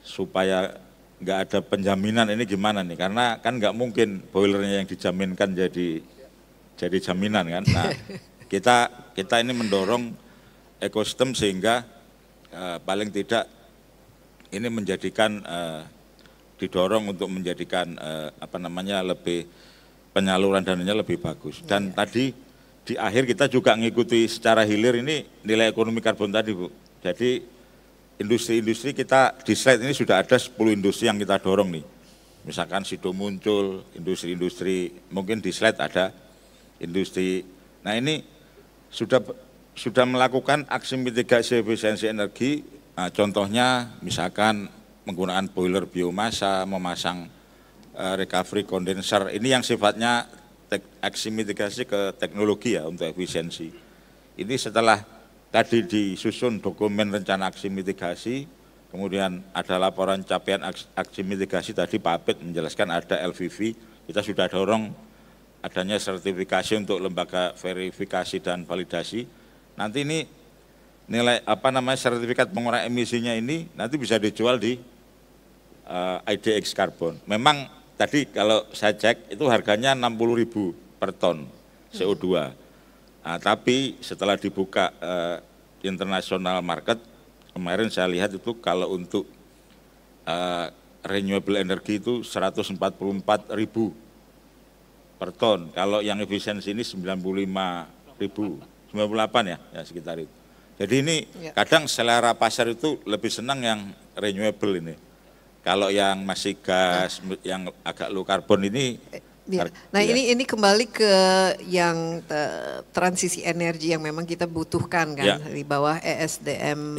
supaya nggak ada penjaminan ini gimana nih? Karena kan nggak mungkin boilernya yang dijaminkan jadi jaminan kan. Nah kita ini mendorong ekosistem sehingga paling tidak ini menjadikan didorong untuk menjadikan lebih penyaluran dananya lebih bagus. Dan tadi di akhir kita juga mengikuti secara hilir ini nilai ekonomi karbon tadi Bu. Jadi industri-industri kita di slide ini sudah ada 10 industri yang kita dorong nih. Misalkan Sido muncul, industri-industri, mungkin di slide ada industri. Nah ini sudah melakukan aksi mitigasi efisiensi energi, nah, contohnya misalkan menggunakan boiler biomasa, memasang recovery condenser, ini yang sifatnya aksi mitigasi ke teknologi ya untuk efisiensi. Ini setelah tadi disusun dokumen rencana aksi mitigasi, kemudian ada laporan capaian aksi mitigasi, tadi Pak Apit menjelaskan ada LVV, kita sudah dorong adanya sertifikasi untuk lembaga verifikasi dan validasi. Nanti ini nilai sertifikat pengurangan emisinya ini nanti bisa dijual di IDX Carbon. Memang tadi kalau saya cek itu harganya 60.000 per ton CO2. Nah, tapi setelah dibuka international market, kemarin saya lihat itu kalau untuk renewable energy itu 144.000 per ton. Kalau yang efisiensi ini 95.000, 98 ya sekitar itu. Jadi ini kadang selera pasar itu lebih senang yang renewable ini. Kalau yang masih gas, yang agak low carbon ini. Nah ini kembali ke yang transisi energi yang memang kita butuhkan kan di bawah ESDM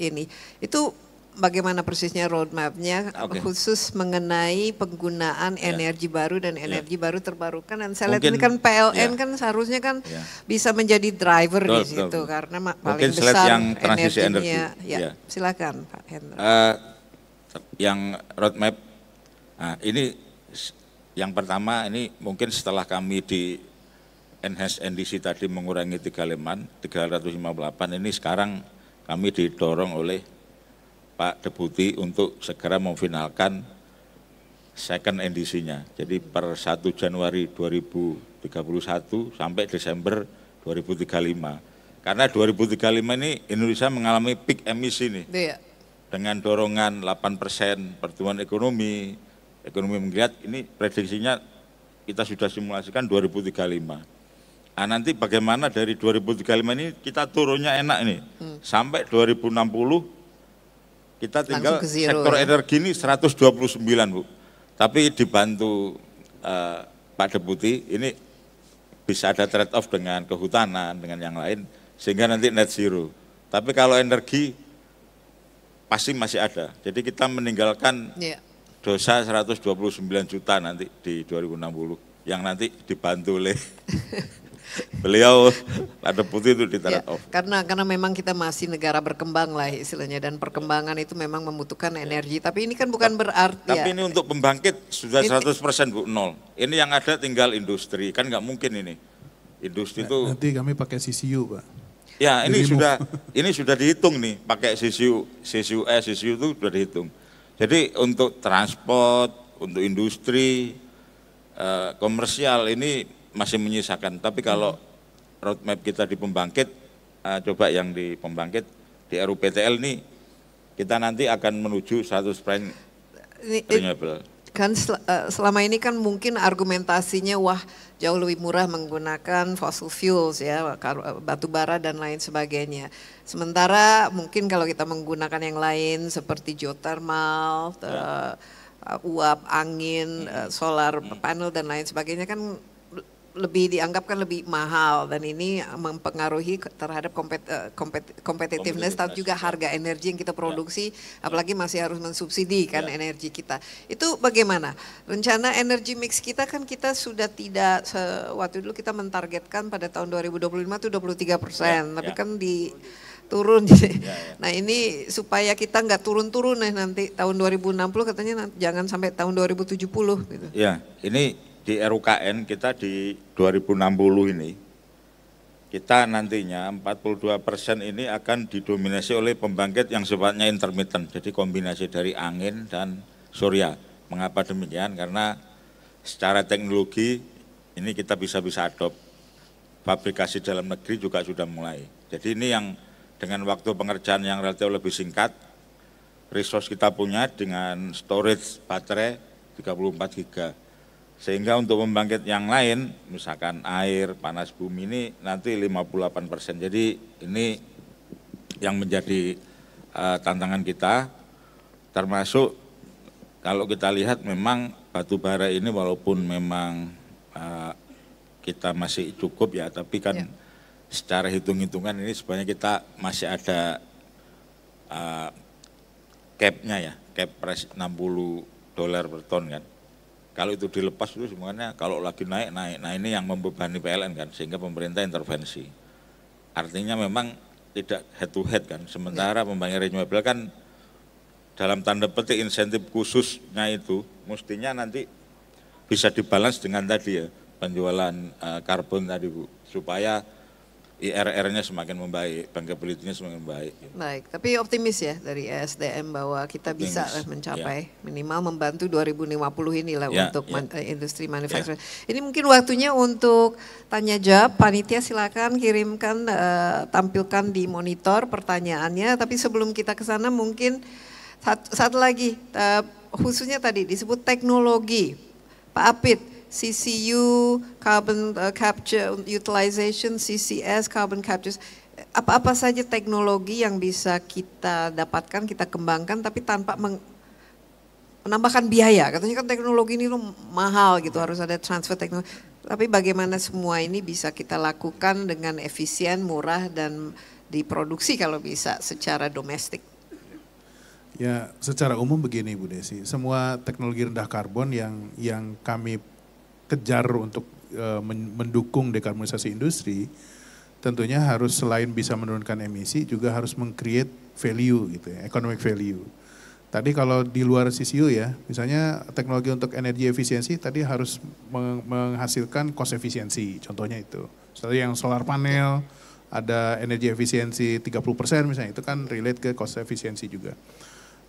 ini. Itu bagaimana persisnya roadmap-nya khusus mengenai penggunaan energi baru dan energi baru terbarukan. Dan saya lihat ini kan PLN kan seharusnya kan bisa menjadi driver di situ karena paling besar yang transisi energinya. Ya, silakan Pak Hendra. Yang roadmap, nah ini yang pertama ini mungkin setelah kami di Enhanced NDC tadi mengurangi 358 ini sekarang kami didorong oleh Pak Deputi untuk segera memfinalkan second NDC-nya. Jadi per 1 Januari 2031 sampai Desember 2035. Karena 2035 ini Indonesia mengalami peak emisi nih. Dengan dorongan 8% pertumbuhan ekonomi menggeliat, ini prediksinya kita sudah simulasikan 2035. Nah nanti bagaimana dari 2035 ini kita turunnya enak ini, sampai 2060 kita tinggal sektor energi ini 129 Bu. Tapi dibantu Pak Deputi ini bisa ada trade off dengan kehutanan, dengan yang lain, sehingga nanti net zero. Tapi kalau energi pasti masih ada. Jadi kita meninggalkan dosa 129 juta nanti di 2060 yang nanti dibantu oleh beliau Pak Deputi itu di trade off. Karena memang kita masih negara berkembang lah istilahnya, dan perkembangan itu memang membutuhkan energi. Tapi ini kan bukan berarti. Tapi ini untuk pembangkit sudah 100% Bu, nol. Ini yang ada tinggal industri, kan nggak mungkin ini. Industri itu. Nanti kami pakai CCU Pak. Ya ini sudah dihitung nih, pakai CCU itu sudah dihitung. Jadi untuk transport, untuk industri, komersial ini masih menyisakan. Tapi kalau roadmap kita di pembangkit, coba yang di pembangkit, di RUPTL ini, kita nanti akan menuju 100% renewable. Kan selama ini kan mungkin argumentasinya wah jauh lebih murah menggunakan fossil fuels ya, batu bara dan lain sebagainya. Sementara mungkin kalau kita menggunakan yang lain seperti geothermal, uap angin, solar panel dan lain sebagainya kan lebih dianggap kan lebih mahal, dan ini mempengaruhi terhadap competitiveness dan juga harga energi yang kita produksi, apalagi masih harus mensubsidi kan energi kita. Itu bagaimana rencana energi mix kita? Kan kita sudah tidak waktu dulu kita mentargetkan pada tahun 2025 itu 23%, tapi kan turun. Nah ini supaya kita nggak turun-turun nanti tahun 2060 katanya jangan sampai tahun 2070 gitu. Ya, ini di RUKN kita di 2060 ini, kita nantinya 42% ini akan didominasi oleh pembangkit yang sifatnya intermittent, jadi kombinasi dari angin dan surya. Mengapa demikian? Karena secara teknologi ini kita bisa adopt, fabrikasi dalam negeri juga sudah mulai. Jadi ini yang dengan waktu pengerjaan yang relatif lebih singkat, resource kita punya dengan storage baterai 34 giga. Sehingga untuk pembangkit yang lain, misalkan air, panas bumi ini nanti 58%. Jadi ini yang menjadi tantangan kita, termasuk kalau kita lihat memang batu bara ini walaupun memang kita masih cukup ya, tapi kan secara hitung-hitungan ini sebenarnya kita masih ada cap-nya ya, cap price $60 per ton kan. Kalau itu dilepas itu semuanya kalau lagi naik. Nah ini yang membebani PLN kan, sehingga pemerintah intervensi. Artinya memang tidak head to head kan, sementara pembangkit renewable kan dalam tanda petik insentif khususnya itu mestinya nanti bisa dibalance dengan tadi ya, penjualan karbon tadi Bu, supaya IRR-nya semakin membaik, bankability-nya semakin baik. Baik, tapi optimis ya dari ESDM bahwa kita bisa mencapai minimal membantu 2050 inilah untuk industri manufacturing. Ini mungkin waktunya untuk tanya jawab. Panitia silakan kirimkan, tampilkan di monitor pertanyaannya. Tapi sebelum kita ke sana mungkin satu lagi, khususnya tadi disebut teknologi. Pak Apit, CCU, carbon capture utilization, CCS, carbon capture, apa-apa saja teknologi yang bisa kita dapatkan, kita kembangkan, tapi tanpa menambahkan biaya. Katanya kan teknologi ini mahal gitu, harus ada transfer teknologi. Tapi bagaimana semua ini bisa kita lakukan dengan efisien, murah, dan diproduksi kalau bisa secara domestik? Ya, secara umum begini Bu Desi, semua teknologi rendah karbon yang kami kejar untuk mendukung dekarbonisasi industri, tentunya harus selain bisa menurunkan emisi, juga harus meng-create value gitu ya, economic value. Tadi kalau di luar CCU ya, misalnya teknologi untuk energi efisiensi tadi harus menghasilkan cost efisiensi, contohnya itu. Misalnya yang solar panel, ada energi efisiensi 30% misalnya, itu kan relate ke cost efisiensi juga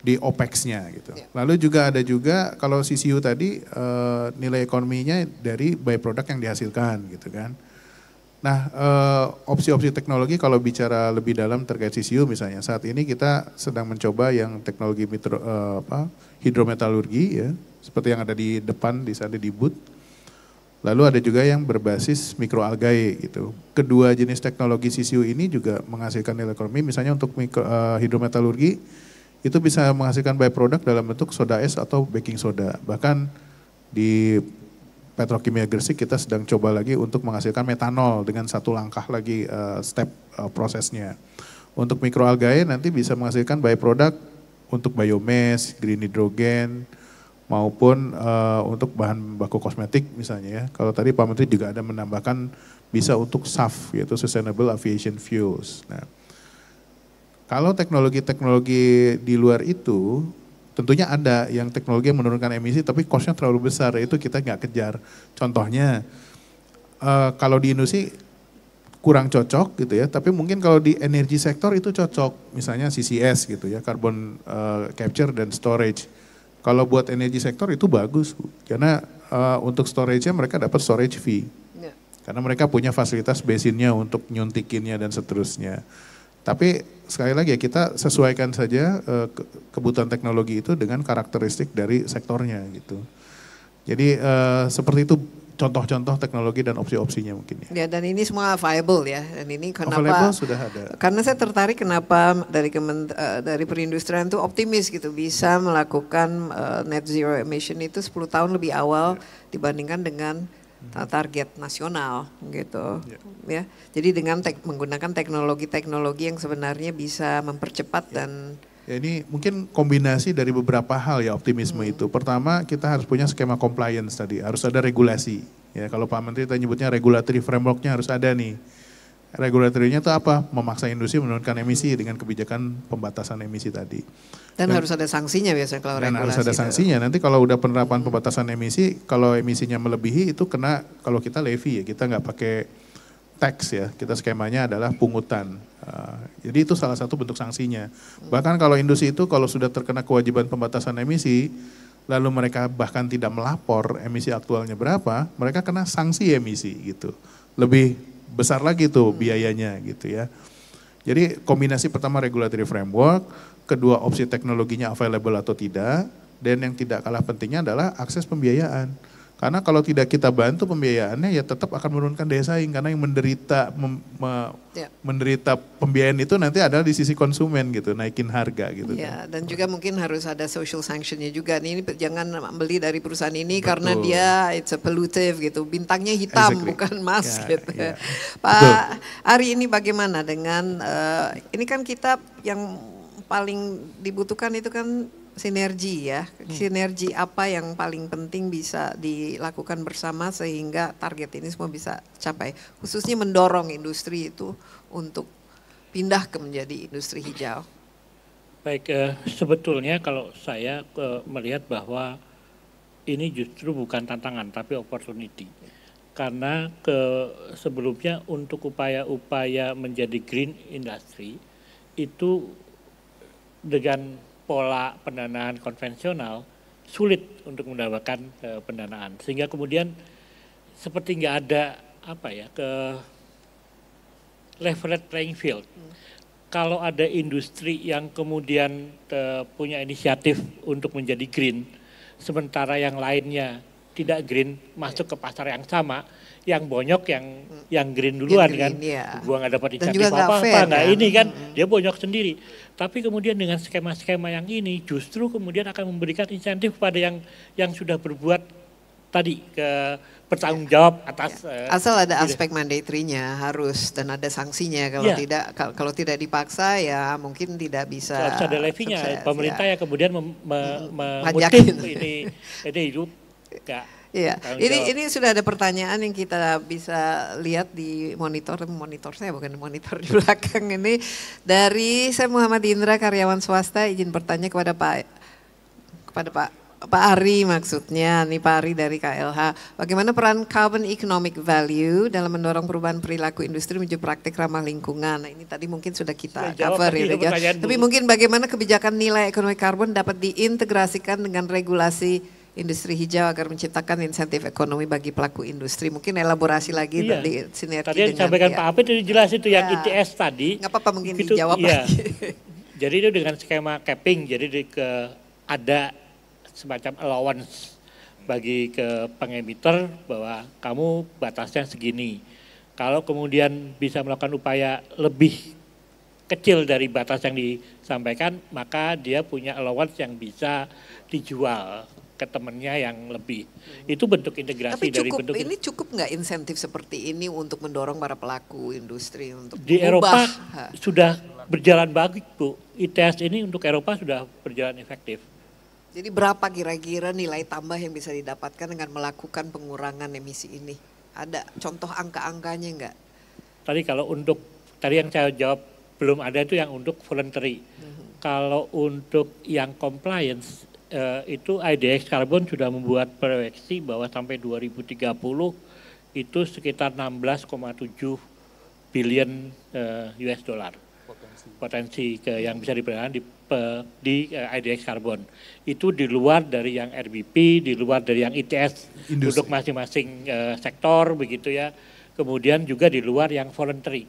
di OPEX-nya gitu. Lalu juga ada juga kalau CCU tadi nilai ekonominya dari byproduct yang dihasilkan gitu kan. Nah opsi-opsi teknologi kalau bicara lebih dalam terkait CCU misalnya, saat ini kita sedang mencoba yang teknologi hidrometalurgi ya, seperti yang ada di depan di sana di booth. Lalu ada juga yang berbasis mikroalgae gitu. Kedua jenis teknologi CCU ini juga menghasilkan nilai ekonomi, misalnya untuk hidrometalurgi itu bisa menghasilkan byproduct dalam bentuk soda es atau baking soda. Bahkan di Petrokimia Gresik kita sedang coba lagi untuk menghasilkan metanol dengan satu langkah lagi step prosesnya. Untuk mikroalgae nanti bisa menghasilkan byproduct untuk biomass, green hydrogen, maupun untuk bahan baku kosmetik misalnya ya. Kalau tadi Pak Menteri juga ada menambahkan bisa untuk SAF yaitu Sustainable Aviation Fuels. Nah, kalau teknologi-teknologi di luar itu, tentunya ada yang teknologi yang menurunkan emisi, tapi cost-nya terlalu besar, itu kita nggak kejar. Contohnya, kalau di industri kurang cocok gitu ya, tapi mungkin kalau di energi sektor itu cocok, misalnya CCS gitu ya, carbon capture dan storage. Kalau buat energi sektor itu bagus, karena untuk storage-nya mereka dapat storage fee. Karena mereka punya fasilitas basinnya untuk nyuntikinnya dan seterusnya. Tapi sekali lagi ya kita sesuaikan saja kebutuhan teknologi itu dengan karakteristik dari sektornya gitu. Jadi seperti itu contoh-contoh teknologi dan opsi-opsinya mungkin ya. Ya, dan ini semua viable ya. Dan ini kenapa? Available sudah ada. Karena saya tertarik kenapa dari perindustrian itu optimis gitu bisa melakukan net zero emission itu 10 tahun lebih awal dibandingkan dengan target nasional gitu. Ya. Jadi dengan menggunakan teknologi-teknologi yang sebenarnya bisa mempercepat dan ya ini mungkin kombinasi dari beberapa hal ya optimisme itu. Pertama kita harus punya skema compliance tadi, harus ada regulasi. Ya kalau Pak Menteri tadi nyebutnya regulatory framework-nya harus ada nih. Regulatorinya itu apa? Memaksa industri menurunkan emisi dengan kebijakan pembatasan emisi tadi. Dan harus ada sanksinya biasanya kalau dan regulasi. Harus ada sanksinya. Nanti kalau udah penerapan pembatasan emisi, kalau emisinya melebihi itu kena kalau kita levy ya, kita nggak pakai tax ya, kita skemanya adalah pungutan. Jadi itu salah satu bentuk sanksinya. Bahkan kalau industri itu kalau sudah terkena kewajiban pembatasan emisi, lalu mereka bahkan tidak melapor emisi aktualnya berapa, mereka kena sanksi emisi gitu. Lebih besar lagi tuh biayanya gitu ya. Jadi kombinasi pertama regulatory framework, kedua opsi teknologinya available atau tidak, dan yang tidak kalah pentingnya adalah akses pembiayaan. Karena kalau tidak kita bantu pembiayaannya ya tetap akan menurunkan daya saing karena yang menderita pembiayaan itu nanti adalah di sisi konsumen gitu, naikin harga gitu. Ya, dan juga mungkin harus ada social sanctionnya juga. Ini jangan beli dari perusahaan ini Betul. karena dia it's a pollutive gitu, bintangnya hitam bukan emas gitu. Ya. Pak Ari, ini bagaimana dengan ini kan kita yang paling dibutuhkan itu kan sinergi ya, sinergi apa yang paling penting bisa dilakukan bersama sehingga target ini semua bisa capai, khususnya mendorong industri itu untuk pindah ke menjadi industri hijau. Baik, sebetulnya kalau saya melihat bahwa ini justru bukan tantangan tapi opportunity. Karena sebelumnya untuk upaya-upaya menjadi green industry itu dengan pola pendanaan konvensional sulit untuk mendapatkan pendanaan, sehingga kemudian seperti nggak ada leveled playing field. Kalau ada industri yang kemudian punya inisiatif untuk menjadi green, sementara yang lainnya tidak green masuk ke pasar yang sama, yang bonyok yang green duluan kan, gua nggak dapat insentif apa-apa, nggak ini kan, dia bonyok sendiri. Tapi kemudian dengan skema-skema yang ini justru kemudian akan memberikan insentif pada yang sudah berbuat tadi bertanggung jawab atas asal ada aspek mandatory-nya harus dan ada sanksinya kalau tidak dipaksa ya mungkin tidak bisa. Harus ada levinya, pemerintah yang kemudian mengutip ini hidup. Iya, ini sudah ada pertanyaan yang kita bisa lihat di monitor saya bukan monitor di belakang ini dari saya Muhammad Indra, karyawan swasta, izin bertanya kepada Pak Ari, maksudnya nih Pak Ari dari KLH, bagaimana peran carbon economic value dalam mendorong perubahan perilaku industri menuju praktik ramah lingkungan? Nah, ini tadi mungkin sudah kita cover ya, tapi mungkin bagaimana kebijakan nilai ekonomi karbon dapat diintegrasikan dengan regulasi industri hijau agar menciptakan insentif ekonomi bagi pelaku industri. Mungkin elaborasi lagi di sinergi tadi yang disampaikan Pak Apit itu jelas itu yang ITS tadi. Nggak apa-apa mungkin dijawab lagi. Jadi itu dengan skema capping, jadi ada semacam allowance bagi ke pengemitter bahwa kamu batasnya segini. Kalau kemudian bisa melakukan upaya lebih kecil dari batas yang disampaikan, maka dia punya allowance yang bisa dijual ke temennya yang lebih. Itu bentuk integrasi. Tapi dari bentuk ini cukup nggak insentif seperti ini untuk mendorong para pelaku industri untuk di Eropa sudah berjalan bagus Bu. ITS ini untuk Eropa sudah berjalan efektif. Jadi berapa kira-kira nilai tambah yang bisa didapatkan dengan melakukan pengurangan emisi ini? Ada contoh angka-angkanya enggak? Tadi kalau untuk tadi yang saya jawab belum ada itu yang untuk voluntary. Kalau untuk yang compliance itu IDX Carbon sudah membuat proyeksi bahwa sampai 2030 itu sekitar 16,7 billion US dollar potensi yang bisa diperoleh di IDX Carbon. Itu di luar dari yang RBP, di luar dari yang ITS untuk masing-masing sektor begitu ya. Kemudian juga di luar yang voluntary.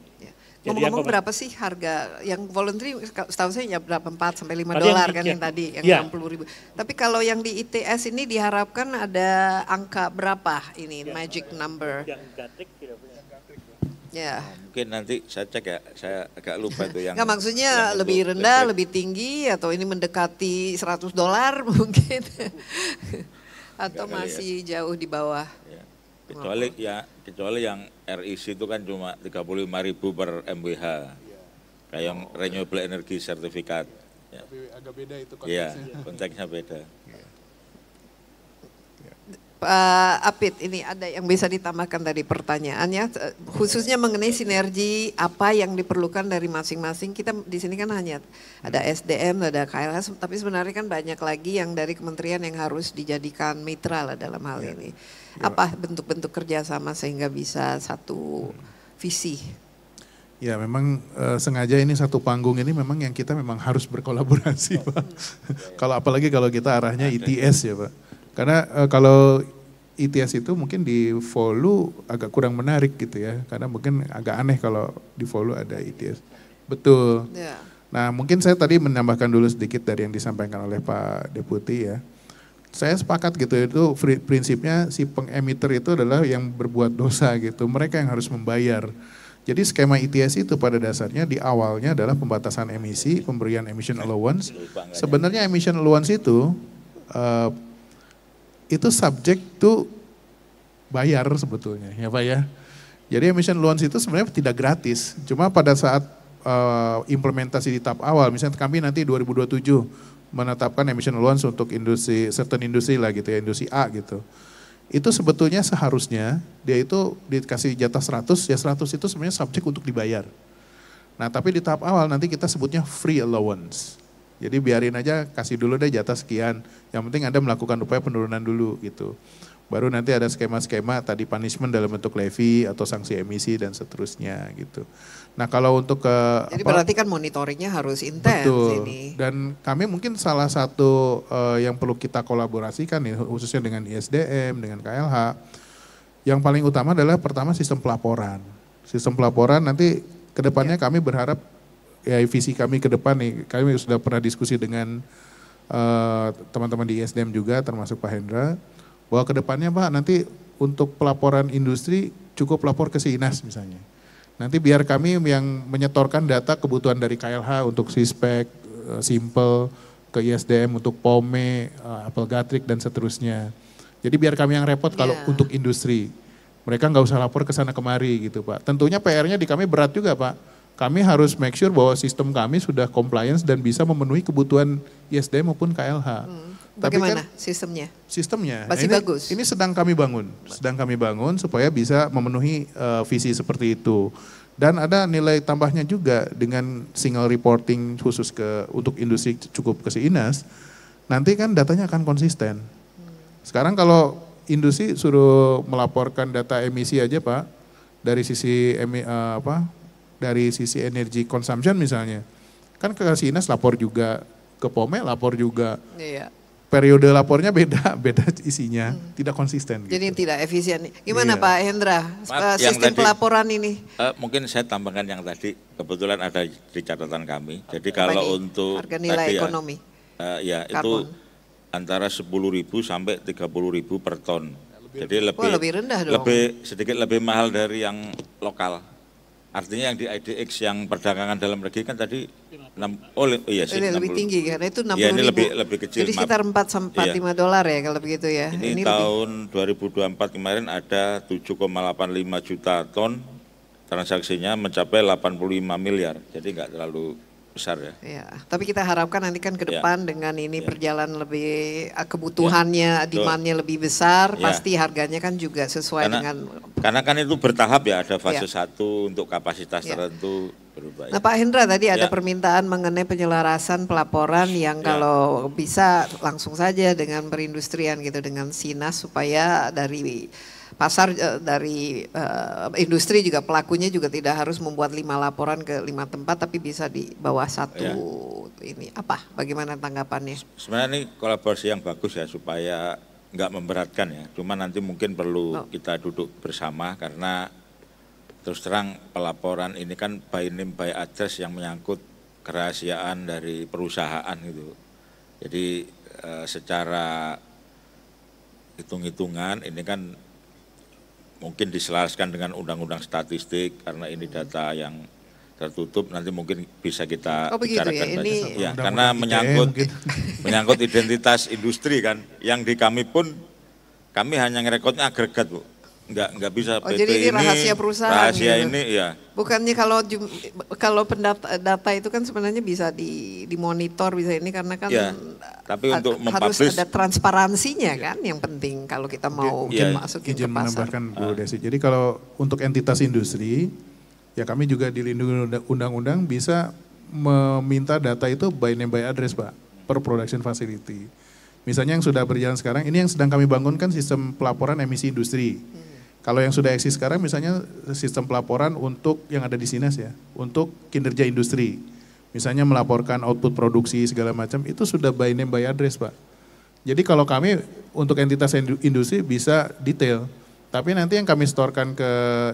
Ngomong-ngomong berapa sih harga yang voluntary, setahu saya ya berapa, 4 sampai 5 Tadi dolar yang kan ya. yang tadi, yang Ya. 60.000. Tapi kalau yang di ITS ini diharapkan ada angka berapa ini, magic number? Yang Gatrik tidak punya. Ya. Mungkin nanti saya cek ya, saya agak lupa itu yang. Nggak, maksudnya yang lebih untuk rendah, listrik. lebih tinggi, atau ini mendekati $100 mungkin? Atau Nggak kali ya. masih jauh di bawah? Ya. Kecuali yang REC itu kan cuma 35.000 per MWH. Kayak yang renewable energy certificate. Ya. Tapi agak beda itu Iya, konteksnya. konteksnya beda. Pak Apit, ini ada yang bisa ditambahkan tadi pertanyaannya, khususnya mengenai sinergi apa yang diperlukan dari masing-masing. Kita di sini kan hanya ada SDM, ada KLH, tapi sebenarnya kan banyak lagi yang dari kementerian yang harus dijadikan mitra lah dalam hal ini. Apa bentuk-bentuk kerjasama sehingga bisa satu visi? Ya memang sengaja ini satu panggung ini memang yang kita memang harus berkolaborasi Pak. Kalau apalagi kalau kita arahnya ITS ya Pak. Karena kalau ITS itu mungkin di Volu agak kurang menarik gitu ya. Karena mungkin agak aneh kalau di Volu ada ITS. Betul. Ya. Nah mungkin saya tadi menambahkan dulu sedikit dari yang disampaikan oleh Pak Deputi ya. Saya sepakat gitu, itu prinsipnya si pengemitter itu adalah yang berbuat dosa gitu. Mereka yang harus membayar. Jadi skema ITS itu pada dasarnya di awalnya adalah pembatasan emisi, pemberian emission allowance. Sebenarnya emission allowance itu subject to bayar sebetulnya ya Pak ya. Jadi emission allowance itu sebenarnya tidak gratis. Cuma pada saat implementasi di tahap awal, misalnya kami nanti 2027 menetapkan emission allowance untuk industri, certain industri lah gitu ya, industri A gitu. Itu sebetulnya seharusnya dia itu dikasih jatah 100, ya 100 itu sebenarnya subjek untuk dibayar. Nah tapi di tahap awal nanti kita sebutnya free allowance. Jadi biarin aja, kasih dulu deh jatah sekian. Yang penting Anda melakukan upaya penurunan dulu gitu. Baru nanti ada skema-skema tadi punishment dalam bentuk levy atau sanksi emisi dan seterusnya gitu. Nah kalau untuk ke Jadi berarti kan monitoringnya harus intens betul. ini. Dan kami mungkin salah satu yang perlu kita kolaborasikan nih, khususnya dengan ISDM, dengan KLH. Yang paling utama adalah pertama sistem pelaporan. Sistem pelaporan nanti kedepannya kami berharap ya visi kami ke depan nih, kami sudah pernah diskusi dengan teman-teman di ISDM juga termasuk Pak Hendra, bahwa kedepannya Pak nanti untuk pelaporan industri cukup lapor ke Sinas misalnya. Nanti biar kami yang menyetorkan data kebutuhan dari KLH untuk Sispek, Simple, ke ISDM untuk POME, Apple Gatrik dan seterusnya. Jadi biar kami yang repot kalau untuk industri. Mereka nggak usah lapor ke sana kemari gitu Pak. Tentunya PR-nya di kami berat juga Pak. Kami harus make sure bahwa sistem kami sudah compliance dan bisa memenuhi kebutuhan ISDM maupun KLH. Bagaimana sistemnya? Sistemnya Masih bagus? Ini sedang kami bangun supaya bisa memenuhi visi seperti itu. Dan ada nilai tambahnya juga dengan single reporting khusus untuk industri cukup ke Sinas. Nanti kan datanya akan konsisten. Sekarang kalau industri suruh melaporkan data emisi aja Pak, dari sisi dari sisi energy consumption misalnya, kan ke Sinas lapor juga, ke POME lapor juga. Iya. Periode lapornya beda isinya, tidak konsisten. Jadi gitu. tidak efisien. Gimana Iya. Pak Hendra, yang sistem tadi- pelaporan ini? Mungkin saya tambahkan yang tadi, kebetulan ada di catatan kami. Jadi kalau Tadi, untuk harga nilai tadi ekonomi. Ya Karbon. itu antara 10.000 sampai 30.000 per ton. Jadi lebih rendah dong. sedikit lebih mahal dari yang lokal. Artinya yang di IDX yang perdagangan dalam negeri kan tadi Ini lebih tinggi karena itu 60.000. Iya, ini lebih kecil. Jadi sekitar 4 sampai Iya. 5 dolar ya kalau begitu ya. Ini lebih. tahun 2024 kemarin ada 7,85 juta ton, transaksinya mencapai 85 miliar. Jadi nggak terlalu besar ya. Ya, tapi kita harapkan nanti kan ke Ya. depan dengan ini Ya. berjalan lebih kebutuhannya, demand-nya lebih besar, Ya. pasti harganya kan juga sesuai dengan. Karena kan itu bertahap ya, ada fase Ya. 1 untuk kapasitas Ya. tertentu berubah. Nah Pak Hendra tadi ada Ya. permintaan mengenai penyelarasan pelaporan yang Ya. kalau bisa langsung saja dengan perindustrian gitu, dengan Sinas supaya dari pasar dari industri juga pelakunya juga tidak harus membuat 5 laporan ke 5 tempat tapi bisa di bawah satu ini. Apa? Bagaimana tanggapannya? Sebenarnya ini kolaborasi yang bagus ya supaya nggak memberatkan ya. Cuma nanti mungkin perlu kita duduk bersama karena terus terang pelaporan ini kan by name by address yang menyangkut kerahasiaan dari perusahaan gitu. Jadi secara hitung-hitungan ini kan mungkin diselaraskan dengan undang-undang statistik karena ini data yang tertutup, nanti mungkin bisa kita bicarakan ya? Ini ya, karena menyangkut identitas industri kan, yang di kami pun kami hanya ngerekodnya agregat Bu, nggak bisa PT jadi ini rahasia perusahaan rahasia gitu. ini ya. Bukannya kalau data itu kan sebenarnya bisa dimonitor, bisa ini karena kan ya, tapi untuk harus mempublish ada transparansinya kan yang penting kalau kita mau masukin ke izin pasar. menambahkan Bu Desi. Jadi kalau untuk entitas industri, ya kami juga dilindungi undang-undang bisa meminta data itu by name by address Pak, per production facility. Misalnya yang sudah berjalan sekarang, ini yang sedang kami bangun kan sistem pelaporan emisi industri. Kalau yang sudah eksis sekarang misalnya sistem pelaporan untuk yang ada di Sinas ya, untuk kinerja industri. Misalnya melaporkan output produksi segala macam, itu sudah by name by address Pak. Jadi kalau kami untuk entitas industri bisa detail. Tapi nanti yang kami setorkan ke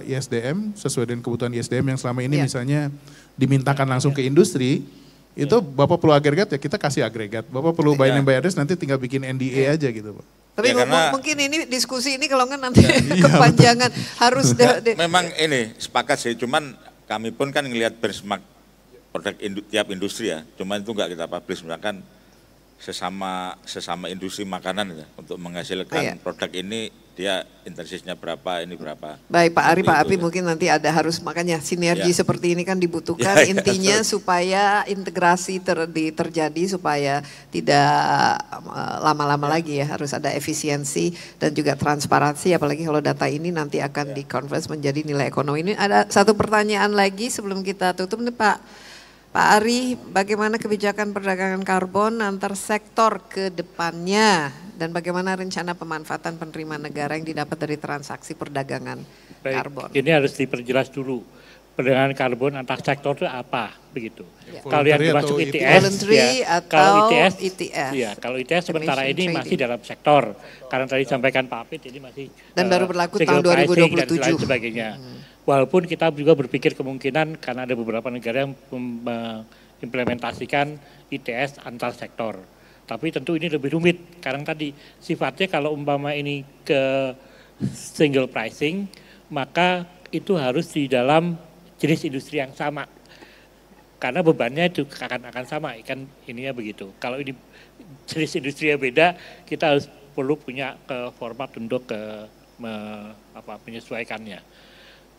ISDM sesuai dengan kebutuhan ISDM yang selama ini misalnya dimintakan langsung ke industri, itu Bapak perlu agregat ya kita kasih agregat. Bapak perlu by name by address nanti tinggal bikin NDA aja gitu Pak. Tapi Ya, karena- mungkin ini diskusi ini kalau nggak nanti kepanjangan harus Memang ini sepakat sih, cuman kami pun kan ngelihat benchmark produk tiap industri ya, cuman itu nggak kita publish, misalkan sesama industri makanan ya, untuk menghasilkan produk ini dia intensitnya berapa, ini berapa. Baik Pak Ari, Seperti Pak itu, Api ya. mungkin nanti ada harus makanya sinergi Ya. seperti ini kan dibutuhkan Ya, ya, intinya betul. supaya integrasi terjadi supaya tidak lama-lama lagi ya, harus ada efisiensi dan juga transparansi apalagi kalau data ini nanti akan dikonvers menjadi nilai ekonomi. Ini ada satu pertanyaan lagi sebelum kita tutup nih Pak Ari, bagaimana kebijakan perdagangan karbon antar sektor ke depannya dan bagaimana rencana pemanfaatan penerimaan negara yang didapat dari transaksi perdagangan karbon? Ini harus diperjelas dulu. Perdagangan karbon antar sektor itu apa begitu. Kalau yang Voluntary dimasuk atau ITS, Voluntary kalau atau ITS, ETS. ya kalau ITS sementara Emission ini Trading. masih dalam sektor. Karena tadi sampaikan Pak Apit ini masih Dan baru berlaku single tahun pricing dan 2027. lain sebagainya. Walaupun kita juga berpikir kemungkinan karena ada beberapa negara yang mengimplementasikan ITS antar sektor. Tapi tentu ini lebih rumit karena tadi sifatnya kalau umpama ini ke single pricing maka itu harus di dalam jenis industri yang sama. Karena bebannya itu akan sama, kan ininya begitu. Kalau ini jenis industri yang beda, kita harus perlu punya format untuk menyesuaikannya.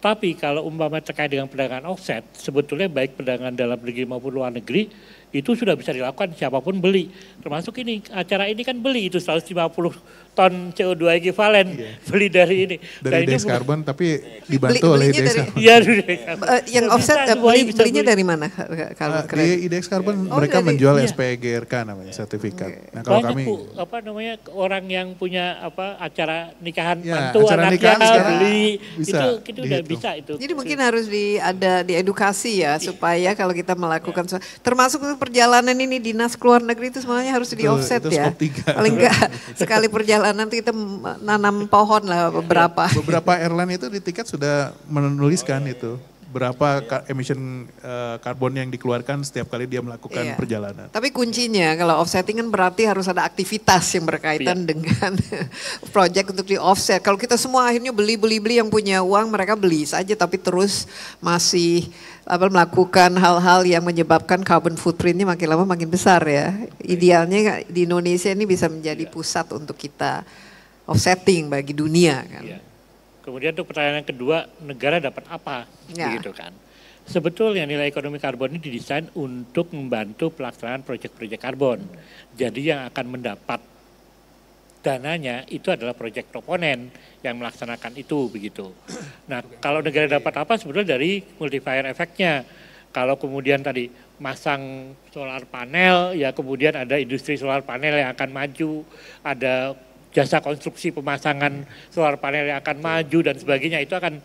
Tapi kalau umpama terkait dengan perdagangan offset, sebetulnya baik perdagangan dalam negeri maupun luar negeri, itu sudah bisa dilakukan siapapun beli. Termasuk ini, acara ini kan beli itu 150 ton CO2 ekivalen, beli dari ini. Dari Dan IDX Carbon tapi dibantu Belinya oleh IDX dari- Carbon. Iya, Yang offset belinya dari mana? Carbon Di credit? IDX Carbon Oh, mereka dari- menjual iya. SPGRK namanya sertifikat. Nah kalau banyak kami Bu, orang yang punya acara nikahan Ya, mantu acara anaknya nikahan sekarang beli bisa itu udah dihitung. bisa itu. Jadi mungkin harus ada diedukasi ya supaya kalau kita melakukan termasuk perjalanan ini dinas keluar negeri itu semuanya harus di offset itu ya. skop 3. Paling enggak sekali perjalanan tuh kita nanam pohon lah beberapa. beberapa airline itu di tiket sudah menuliskan itu berapa emission karbon yang dikeluarkan setiap kali dia melakukan Iya. perjalanan. Tapi kuncinya kalau offsetting kan berarti harus ada aktivitas yang berkaitan dengan project untuk di offset. Kalau kita semua akhirnya beli yang punya uang mereka beli saja tapi terus masih melakukan hal-hal yang menyebabkan carbon footprintnya makin lama makin besar ya. Idealnya di Indonesia ini bisa menjadi pusat untuk kita offsetting bagi dunia kan. Iya. Kemudian untuk pertanyaan yang kedua, negara dapat apa? Ya. Begitu kan. Sebetulnya nilai ekonomi karbon ini didesain untuk membantu pelaksanaan proyek-proyek karbon. Jadi yang akan mendapat dananya itu adalah proyek proponen yang melaksanakan itu begitu. Nah kalau negara dapat apa sebetulnya dari multiplier efeknya. Kalau kemudian tadi masang solar panel, ya kemudian ada industri solar panel yang akan maju, ada jasa konstruksi pemasangan solar panel yang akan maju dan sebagainya, itu akan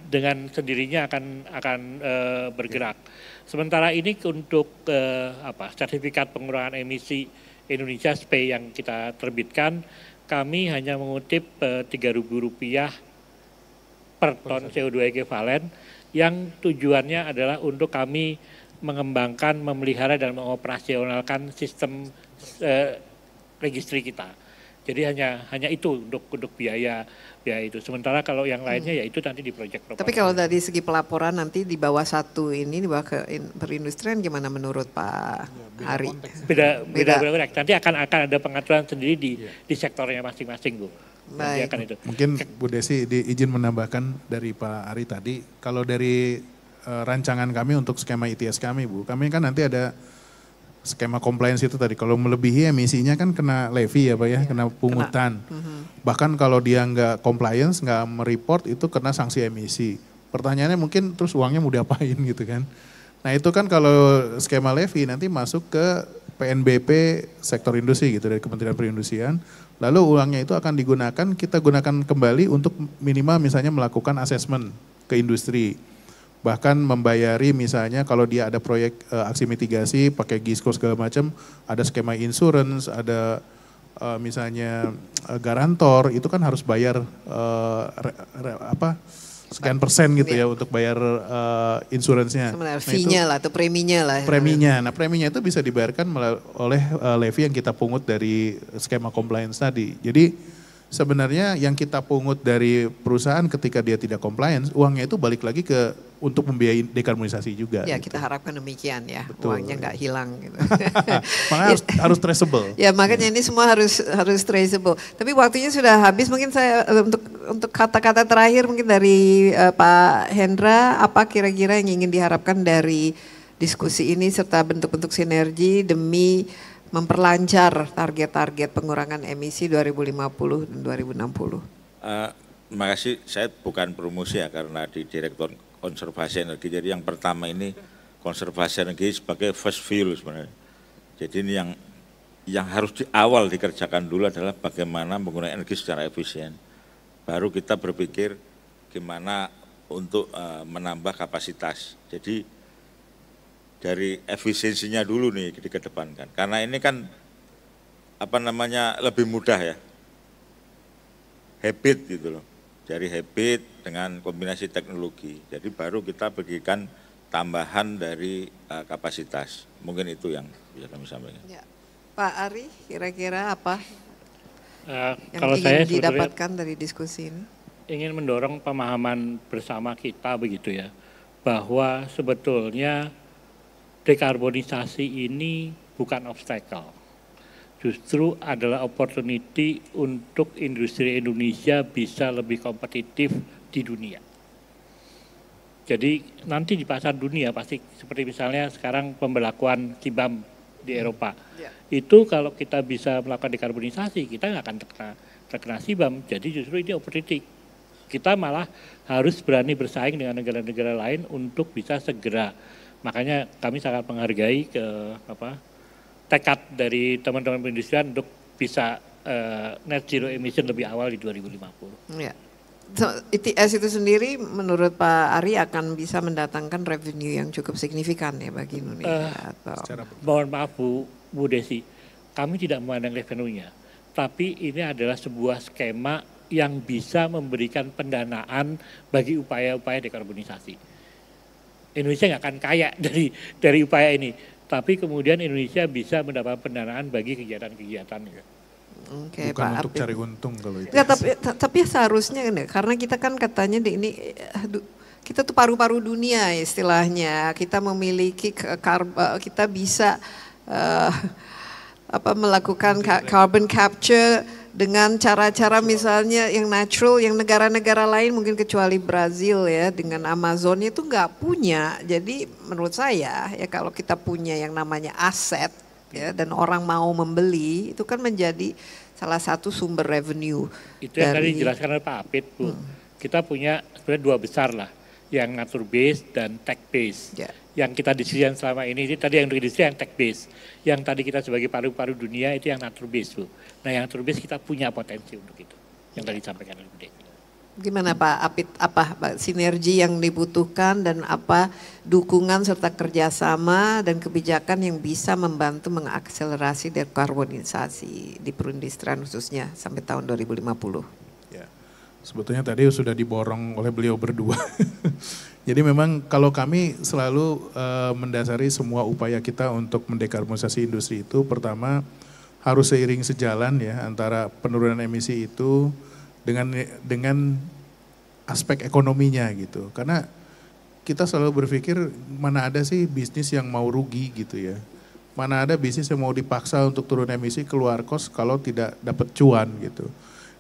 dengan sendirinya akan bergerak. Sementara ini untuk sertifikat pengurangan emisi Indonesia SPE yang kita terbitkan, kami hanya mengutip Rp3.000 per ton CO2 ekivalen yang tujuannya adalah untuk kami mengembangkan, memelihara dan mengoperasionalkan sistem registry kita. Jadi hanya itu untuk biaya itu. Sementara kalau yang lainnya ya itu nanti di project proposal. Tapi kalau dari segi pelaporan nanti di bawah satu ini, di bawah ke perindustrian gimana menurut Pak Ari? Beda. Nanti akan ada pengaturan sendiri di sektornya masing-masing, Bu. Baik. Akan itu. Mungkin Bu Desi izin menambahkan dari Pak Ari tadi, kalau dari rancangan kami untuk skema ITS kami Bu, kami kan nanti ada skema compliance itu tadi, kalau melebihi emisinya kan kena levy ya Pak ya, kena pungutan. Bahkan kalau dia nggak compliance, nggak mereport itu kena sanksi emisi. Pertanyaannya mungkin terus uangnya mau diapain gitu kan. Nah itu kan kalau skema levy nanti masuk ke PNBP sektor industri gitu dari Kementerian Perindustrian. Lalu uangnya itu akan digunakan, kita gunakan kembali untuk minimal misalnya melakukan assessment ke industri. Bahkan membayari misalnya kalau dia ada proyek aksi mitigasi pakai GISCO segala macam, ada skema insurance, ada misalnya garantor, itu kan harus bayar sekian persen gitu ya untuk bayar insuransinya. Sebenarnya fee-nya lah atau preminya lah. Preminya, nah preminya itu bisa dibayarkan oleh levy yang kita pungut dari skema compliance tadi. Jadi sebenarnya yang kita pungut dari perusahaan ketika dia tidak compliance, uangnya itu balik lagi untuk membiayai dekarbonisasi juga. Ya gitu. kita harapkan demikian ya, Betul. uangnya nggak hilang gitu. Makanya harus traceable. Ya makanya ini semua harus traceable. Tapi waktunya sudah habis, mungkin saya untuk kata-kata terakhir mungkin dari Pak Hendra, apa kira-kira yang ingin diharapkan dari diskusi ini serta bentuk-bentuk sinergi demi memperlancar target-target pengurangan emisi 2050 dan 2060. Terima kasih, saya bukan promosi ya karena di Direktur Konservasi Energi. Jadi yang pertama ini konservasi energi sebagai first fuel sebenarnya. Jadi ini yang harus di awal dikerjakan dulu adalah bagaimana menggunakan energi secara efisien. Baru kita berpikir gimana untuk menambah kapasitas. Jadi dari efisiensinya dulu nih dikedepankan. Karena ini kan lebih mudah ya. Habit gitu loh. Dari habit dengan kombinasi teknologi. Jadi baru kita berikan tambahan dari kapasitas. Mungkin itu yang bisa kami sampaikan. Ya. Pak Ari, kira-kira apa yang kalau ingin saya didapatkan dari diskusi ini? Ingin mendorong pemahaman bersama kita begitu ya. Bahwa sebetulnya dekarbonisasi ini bukan obstacle. Justru adalah opportunity untuk industri Indonesia bisa lebih kompetitif di dunia. Jadi nanti di pasar dunia pasti seperti misalnya sekarang pembelakuan CBAM di Eropa. Itu kalau kita bisa melakukan dekarbonisasi, kita nggak akan terkena CBAM. Jadi justru ini opportunity. Kita malah harus berani bersaing dengan negara-negara lain untuk bisa segera. Makanya kami sangat menghargai tekad dari teman-teman perindustrian untuk bisa net zero emission lebih awal di 2050. Ya. So, ITS itu sendiri menurut Pak Ari akan bisa mendatangkan revenue yang cukup signifikan ya bagi Indonesia? Mohon maaf Bu Desi, kami tidak memandang revenue-nya, tapi ini adalah sebuah skema yang bisa memberikan pendanaan bagi upaya-upaya dekarbonisasi. Indonesia nggak akan kaya dari upaya ini, tapi kemudian Indonesia bisa mendapat pendanaan bagi kegiatan-kegiatan. Oke, bukan Pak untuk Apip. cari untung kalau itu. Ya, tapi seharusnya karena kita kan katanya kita tuh paru-paru dunia istilahnya. Kita memiliki kita bisa melakukan carbon capture dengan cara-cara misalnya yang natural, yang negara-negara lain mungkin kecuali Brazil ya dengan Amazonnya itu nggak punya. Jadi menurut saya ya kalau kita punya yang namanya aset ya dan orang mau membeli itu kan menjadi salah satu sumber revenue. Itu yang tadi dijelaskan oleh Pak Apit, Bu. Kita punya sebenarnya dua besar lah, yang nature based dan tech based. Yeah. Yang kita diskusikan selama ini tadi yang industri yang tech based. Yang tadi kita sebagai paru-paru dunia itu yang nature based, Bu. Nah yang nature based kita punya potensi untuk itu. Yang tadi disampaikan oleh Bu Desi. Gimana Pak Apit, apa sinergi yang dibutuhkan dan apa dukungan serta kerjasama dan kebijakan yang bisa membantu mengakselerasi dekarbonisasi di perindustrian khususnya sampai tahun 2050? Ya. Sebetulnya tadi sudah diborong oleh beliau berdua. Jadi memang kalau kami selalu mendasari semua upaya kita untuk mendekarbonisasi industri itu, pertama harus seiring sejalan ya antara penurunan emisi itu dengan aspek ekonominya gitu. Karena kita selalu berpikir mana ada sih bisnis yang mau rugi gitu ya. Mana ada bisnis yang mau dipaksa untuk turun emisi keluar kos kalau tidak dapat cuan gitu.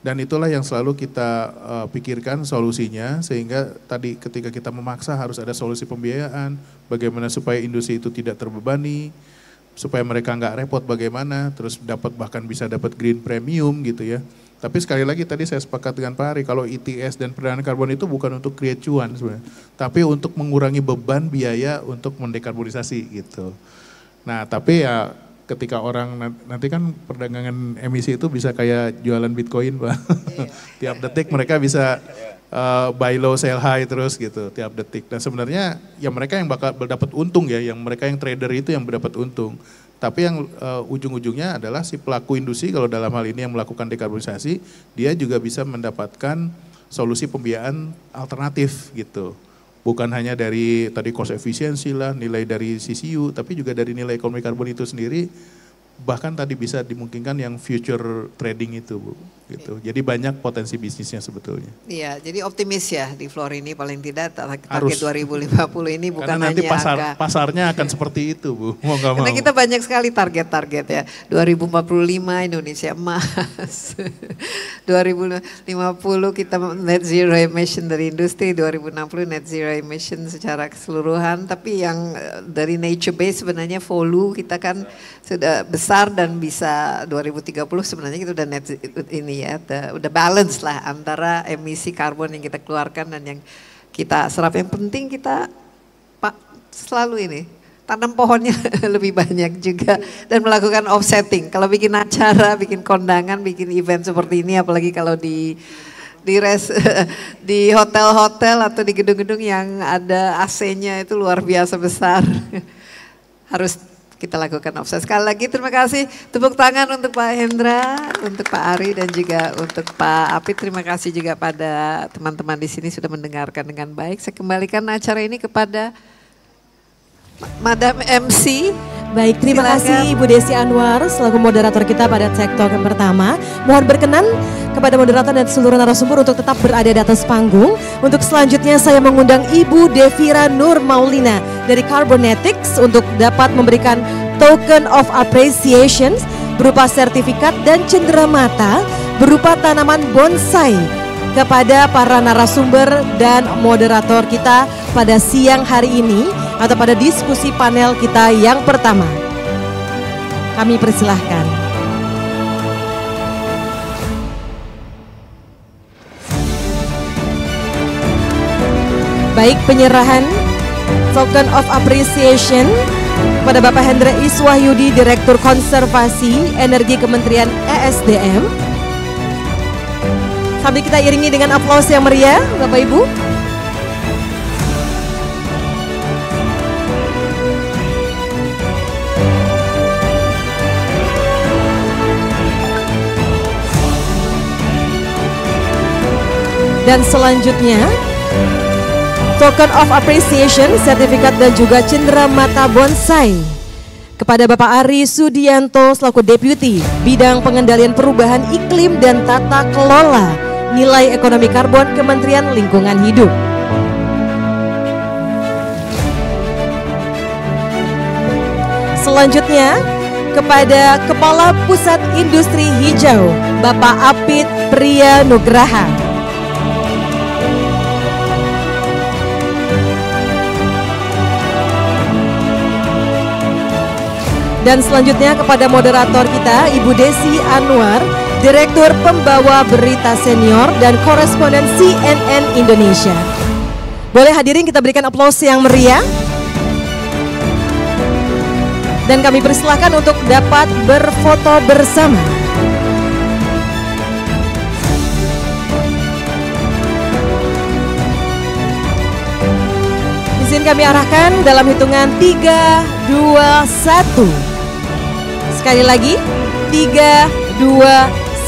Dan itulah yang selalu kita pikirkan solusinya, sehingga tadi ketika kita memaksa harus ada solusi pembiayaan, bagaimana supaya industri itu tidak terbebani, supaya mereka nggak repot bagaimana, terus bahkan bisa dapat green premium gitu ya. Tapi sekali lagi tadi saya sepakat dengan Pak Ari, kalau ETS dan perdagangan karbon itu bukan untuk create cuan sebenarnya, tapi untuk mengurangi beban biaya untuk mendekarbonisasi gitu. Nah tapi ya ketika orang nanti kan perdagangan emisi itu bisa kayak jualan Bitcoin Pak. Tiap detik mereka bisa buy low sell high terus gitu tiap detik. Dan sebenarnya ya mereka yang bakal dapat untung ya, yang mereka yang trader itu yang mendapat untung. Tapi yang ujung-ujungnya adalah si pelaku industri kalau dalam hal ini yang melakukan dekarbonisasi, dia juga bisa mendapatkan solusi pembiayaan alternatif gitu. Bukan hanya dari tadi cost efisiensi lah, nilai dari CCU, tapi juga dari nilai ekonomi karbon itu sendiri. Bahkan tadi bisa dimungkinkan yang future trading itu Bu. Gitu. Jadi banyak potensi bisnisnya sebetulnya. Iya, jadi optimis ya di Floor ini paling tidak target Harus. 2050 ini bukan karena nanti hanya pasarnya akan seperti itu Bu, mau nggak mau. Karena kita banyak sekali target-target ya. 2045 Indonesia emas. 2050 kita net zero emission dari industri, 2060 net zero emission secara keseluruhan. Tapi yang dari nature base sebenarnya volume kita kan sudah besar dan bisa 2030 sebenarnya kita udah net ini ya, udah balance lah antara emisi karbon yang kita keluarkan dan yang kita serap. Yang penting kita selalu ini tanam pohonnya lebih banyak juga dan melakukan offsetting. Kalau bikin acara, bikin kondangan, bikin event seperti ini, apalagi kalau di hotel-hotel atau di gedung-gedung yang ada AC-nya itu luar biasa besar, harus kita lakukan offset. Sekali lagi terima kasih, tepuk tangan untuk Pak Hendra, untuk Pak Ari dan juga untuk Pak Apit. Terima kasih juga pada teman-teman di sini sudah mendengarkan dengan baik. Saya kembalikan acara ini kepada Madam MC. Baik, terima Silakan. kasih Ibu Desi Anwar selaku moderator kita pada Tech Talk yang pertama. Mohon berkenan kepada moderator dan seluruh narasumber untuk tetap berada di atas panggung. Untuk selanjutnya saya mengundang Ibu Devira Nur Maulina dari Carbonetics untuk dapat memberikan token of appreciation berupa sertifikat dan cenderamata berupa tanaman bonsai kepada para narasumber dan moderator kita pada siang hari ini atau pada diskusi panel kita yang pertama. Kami persilahkan. Baik, penyerahan token of appreciation kepada Bapak Hendra Iswahyudi, Direktur Konservasi Energi Kementerian ESDM. Sambil kita iringi dengan aplaus yang meriah, Bapak Ibu. Dan selanjutnya, token of appreciation, sertifikat dan juga cenderamata bonsai kepada Bapak Ari Sudianto selaku Deputi Bidang Pengendalian Perubahan Iklim dan Tata Kelola Nilai Ekonomi Karbon Kementerian Lingkungan Hidup. Selanjutnya, kepada Kepala Pusat Industri Hijau Bapak Apit Priya Nugraha. Dan selanjutnya kepada moderator kita Ibu Desi Anwar, Direktur Pembawa Berita Senior dan Koresponden CNN Indonesia. Boleh hadirin kita berikan aplaus yang meriah. Dan kami persilahkan untuk dapat berfoto bersama. Izin kami arahkan dalam hitungan 3, 2, 1. Sekali lagi, 3, 2,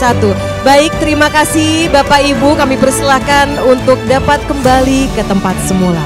1. Baik, terima kasih Bapak Ibu, kami persilahkan untuk dapat kembali ke tempat semula.